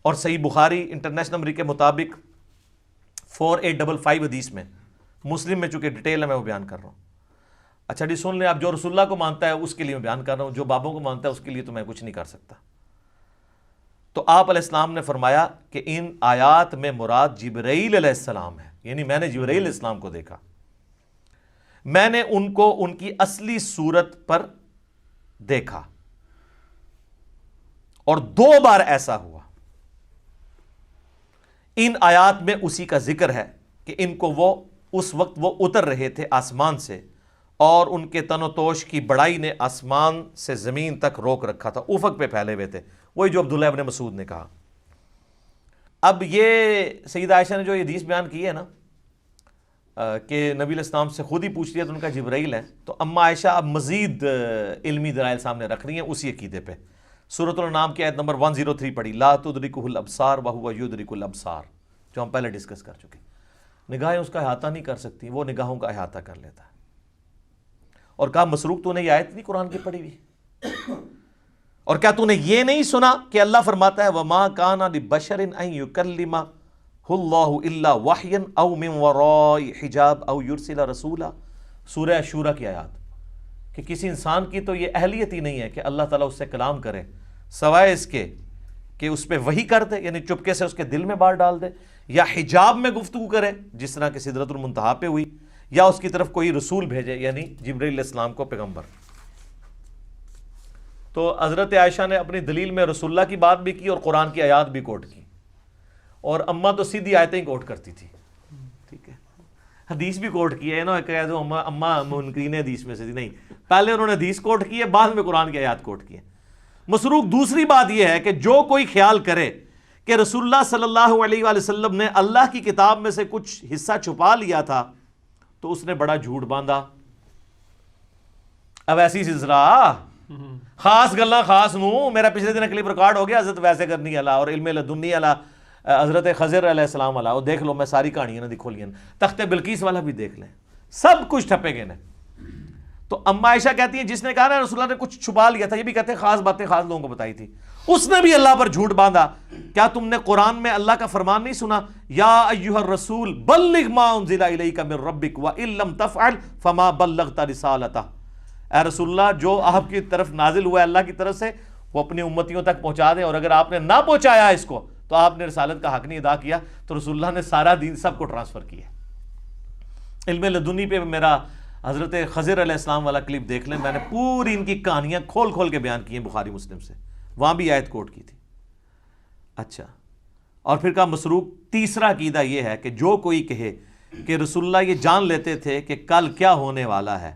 اور صحیح بخاری انٹرنیشنل نمبر کے مطابق 4855 حدیث میں، مسلم میں چونکہ ڈیٹیل ہے میں وہ بیان کر رہا ہوں. اچھا جی سن لیں، آپ جو رسول اللہ کو مانتا ہے اس کے لیے میں بیان کر رہا ہوں، جو بابوں کو مانتا ہے اس کے لیے تو میں کچھ نہیں کر سکتا. تو آپ علیہ السلام نے فرمایا کہ ان آیات میں مراد جبرائیل علیہ السلام ہے، یعنی میں نے جبرائیل علیہ السلام کو دیکھا، میں نے ان کو ان کی اصلی صورت پر دیکھا اور 2 بار ایسا ہوا۔ ان آیات میں اسی کا ذکر ہے کہ ان کو وہ اس وقت وہ اتر رہے تھے آسمان سے، اور ان کے تن و توش کی بڑائی نے آسمان سے زمین تک روک رکھا تھا، افق پہ پھیلے ہوئے تھے، وہی جو عبداللہ ابن مسعود نے کہا۔ اب یہ سیدہ عائشہ نے جو یہ حدیث بیان کی ہے نا کہ نبی علیہ السلام سے خود ہی پوچھ لیا تو ان کا جبرائیل ہے، تو اما عائشہ اب مزید علمی دلائل سامنے رکھ رہی ہیں اسی عقیدے پہ۔ سورۃ الانعام کی آیت نمبر 103 پڑھی، لا تدرکہ الابصار وہو یدرک الابصار، جو ہم پہلے ڈسکس کر چکے۔ نگاہیں اس کا احاطہ نہیں کر سکتی، وہ نگاہوں کا احاطہ کر لیتا ہے۔ اور کہا مسروق تو نے یہ آیت نہیں قرآن کی پڑھی ہوئی؟ اور کیا تو نے یہ نہیں سنا کہ اللہ فرماتا ہے وَمَا كَانَ لِبَشَرٍ أَن يُكَلِّمَهُ اللَّهُ إِلَّا وَحْيًا أَوْ مِن وَرَاءِ حِجَابٍ أَوْ يُرْسِلَ رَسُولًا۔ سورہ شورى کی آیات کہ کسی انسان کی تو یہ اہلیت ہی نہیں ہے کہ اللہ تعالیٰ اس سے کلام کرے سوائے اس کے کہ اس پہ وحی کر دے، یعنی چپکے سے اس کے دل میں بات ڈال دے، یا حجاب میں گفتگو کرے جس طرح کہ سدرۃ المنتہا پہ ہوئی، یا اس کی طرف کوئی رسول بھیجے یعنی جبرائیل علیہ السلام کو پیغمبر۔ تو حضرت عائشہ نے اپنی دلیل میں رسول اللہ کی بات بھی کی اور قرآن کی آیات بھی کوٹ کی، اور اماں تو سیدھی آیتیں ہی کوٹ کرتی تھی، ٹھیک ہے، حدیث بھی کوٹ کی ہے نا، کہہ دو اماں منکرین حدیث میں سے تھی، نہیں، پہلے انہوں نے حدیث کوٹ کی ہے، بعد میں قرآن کی آیات کوٹ کی ہے۔ مسروق دوسری بات یہ ہے کہ جو کوئی خیال کرے کہ رسول اللہ صلی اللہ علیہ وآلہ وسلم نے اللہ کی کتاب میں سے کچھ حصہ چھپا لیا تھا تو اس نے بڑا جھوٹ باندھا۔ اب ایسی سلسلہ خاص گلاں خاص نو، میرا پچھلے دن کلپ ریکارڈ ہو گیا حضرت ویسے کرنی والا اور علم لدنی والا، حضرت خضر علیہ السلام والا، وہ دیکھ لو، میں ساری کہانیاں نہ کھولی ہیں، تخت بلقیس والا بھی دیکھ لیں، سب کچھ ٹھپے گئے نا۔ تو اما عائشہ کہتی ہیں جس نے کہا نا رسول اللہ نے کچھ چھپا لیا تھا، یہ بھی کہتے ہیں خاص باتیں خاص لوگوں کو بتائی تھی، اس نے بھی اللہ پر جھوٹ باندھا۔ کیا تم نے قرآن میں اللہ کا فرمان نہیں سنا، یا ایھا الرسول بلغ ما انزل الیک من ربک وان لم تفعل فما بلغت رسالتہ، اے رسول اللہ جو آپ کی طرف نازل ہوا ہے اللہ کی طرف سے وہ اپنی امتیوں تک پہنچا دیں، اور اگر آپ نے نہ پہنچایا اس کو تو آپ نے رسالت کا حق نہیں ادا کیا۔ تو رسول اللہ نے سارا دین سب کو ٹرانسفر کیا۔ علم لدنی پہ میرا حضرت خضر علیہ السلام والا کلپ دیکھ لیں، میں نے پوری ان کی کہانیاں کھول کھول کے بیان کی ہیں بخاری مسلم سے، وہاں بھی آیت کوٹ کی تھی۔ اچھا، اور پھر کہا مسروق تیسرا عقیدہ یہ ہے کہ جو کوئی کہے کہ رسول اللہ یہ جان لیتے تھے کہ کل کیا ہونے والا ہے،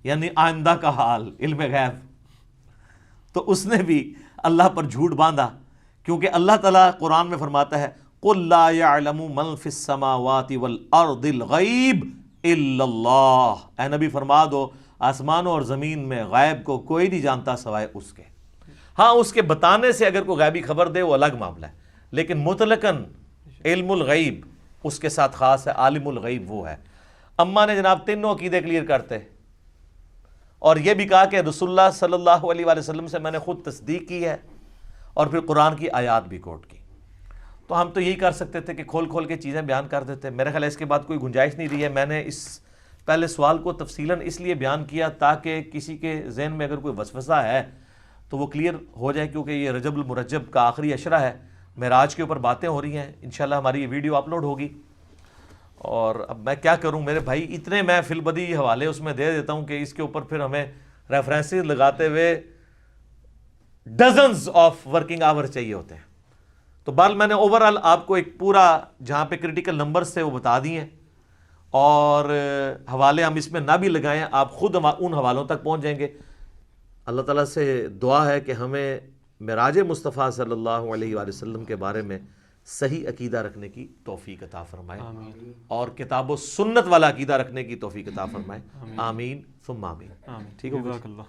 یعنی آئندہ کا حال، علم غیب، تو اس نے بھی اللہ پر جھوٹ باندھا، کیونکہ اللہ تعالیٰ قرآن میں فرماتا ہے قُلْ لَا يَعْلَمُ مَنْ فِي السَّمَاوَاتِ وَالْأَرْضِ الْغَيْبِ إِلَّا اللَّهُ، اے نبی فرما دو آسمانوں اور زمین میں غیب کو کوئی نہیں جانتا سوائے اس کے۔ ہاں اس کے بتانے سے اگر کوئی غیبی خبر دے وہ الگ معاملہ ہے، لیکن مطلقاً علم الغیب اس کے ساتھ خاص ہے، عالم الغیب وہ ہے۔ اماں نے جناب تینوں عقیدے کلیئر کرتے، اور یہ بھی کہا کہ رسول اللہ صلی اللہ علیہ وآلہ وسلم سے میں نے خود تصدیق کی ہے، اور پھر قرآن کی آیات بھی کوٹ کی۔ تو ہم تو یہی کر سکتے تھے کہ کھول کھول کے چیزیں بیان کر دیتے، میرے خیال ہے اس کے بعد کوئی گنجائش نہیں رہی ہے۔ میں نے اس پہلے سوال کو تفصیلاً اس لیے بیان کیا تاکہ کسی کے ذہن میں اگر کوئی وسوسہ ہے تو وہ کلیئر ہو جائے، کیونکہ یہ رجب المرجب کا آخری عشرہ ہے، معراج کے اوپر باتیں ہو رہی ہیں، انشاءاللہ ہماری یہ ویڈیو اپلوڈ ہوگی۔ اور اب میں کیا کروں میرے بھائی، اتنے میں فی البدی حوالے اس میں دے دیتا ہوں کہ اس کے اوپر پھر ہمیں ریفرنسز لگاتے ہوئے ڈزنز آف ورکنگ آور چاہیے ہوتے ہیں۔ تو بال میں نے اوورال آپ کو ایک پورا جہاں پہ کریٹیکل نمبرز تھے وہ بتا دیے، اور حوالے ہم اس میں نہ بھی لگائیں، آپ خود ان حوالوں تک پہنچ جائیں گے۔ اللہ تعالیٰ سے دعا ہے کہ ہمیں معراج مصطفیٰ صلی اللہ علیہ وآلہ وسلم کے بارے میں صحیح عقیدہ رکھنے کی توفیق عطا فرمائے، اور کتاب و سنت والا عقیدہ رکھنے کی توفیق عطا فرمائے، آمین ثم آمین۔ ٹھیک ہوگا؟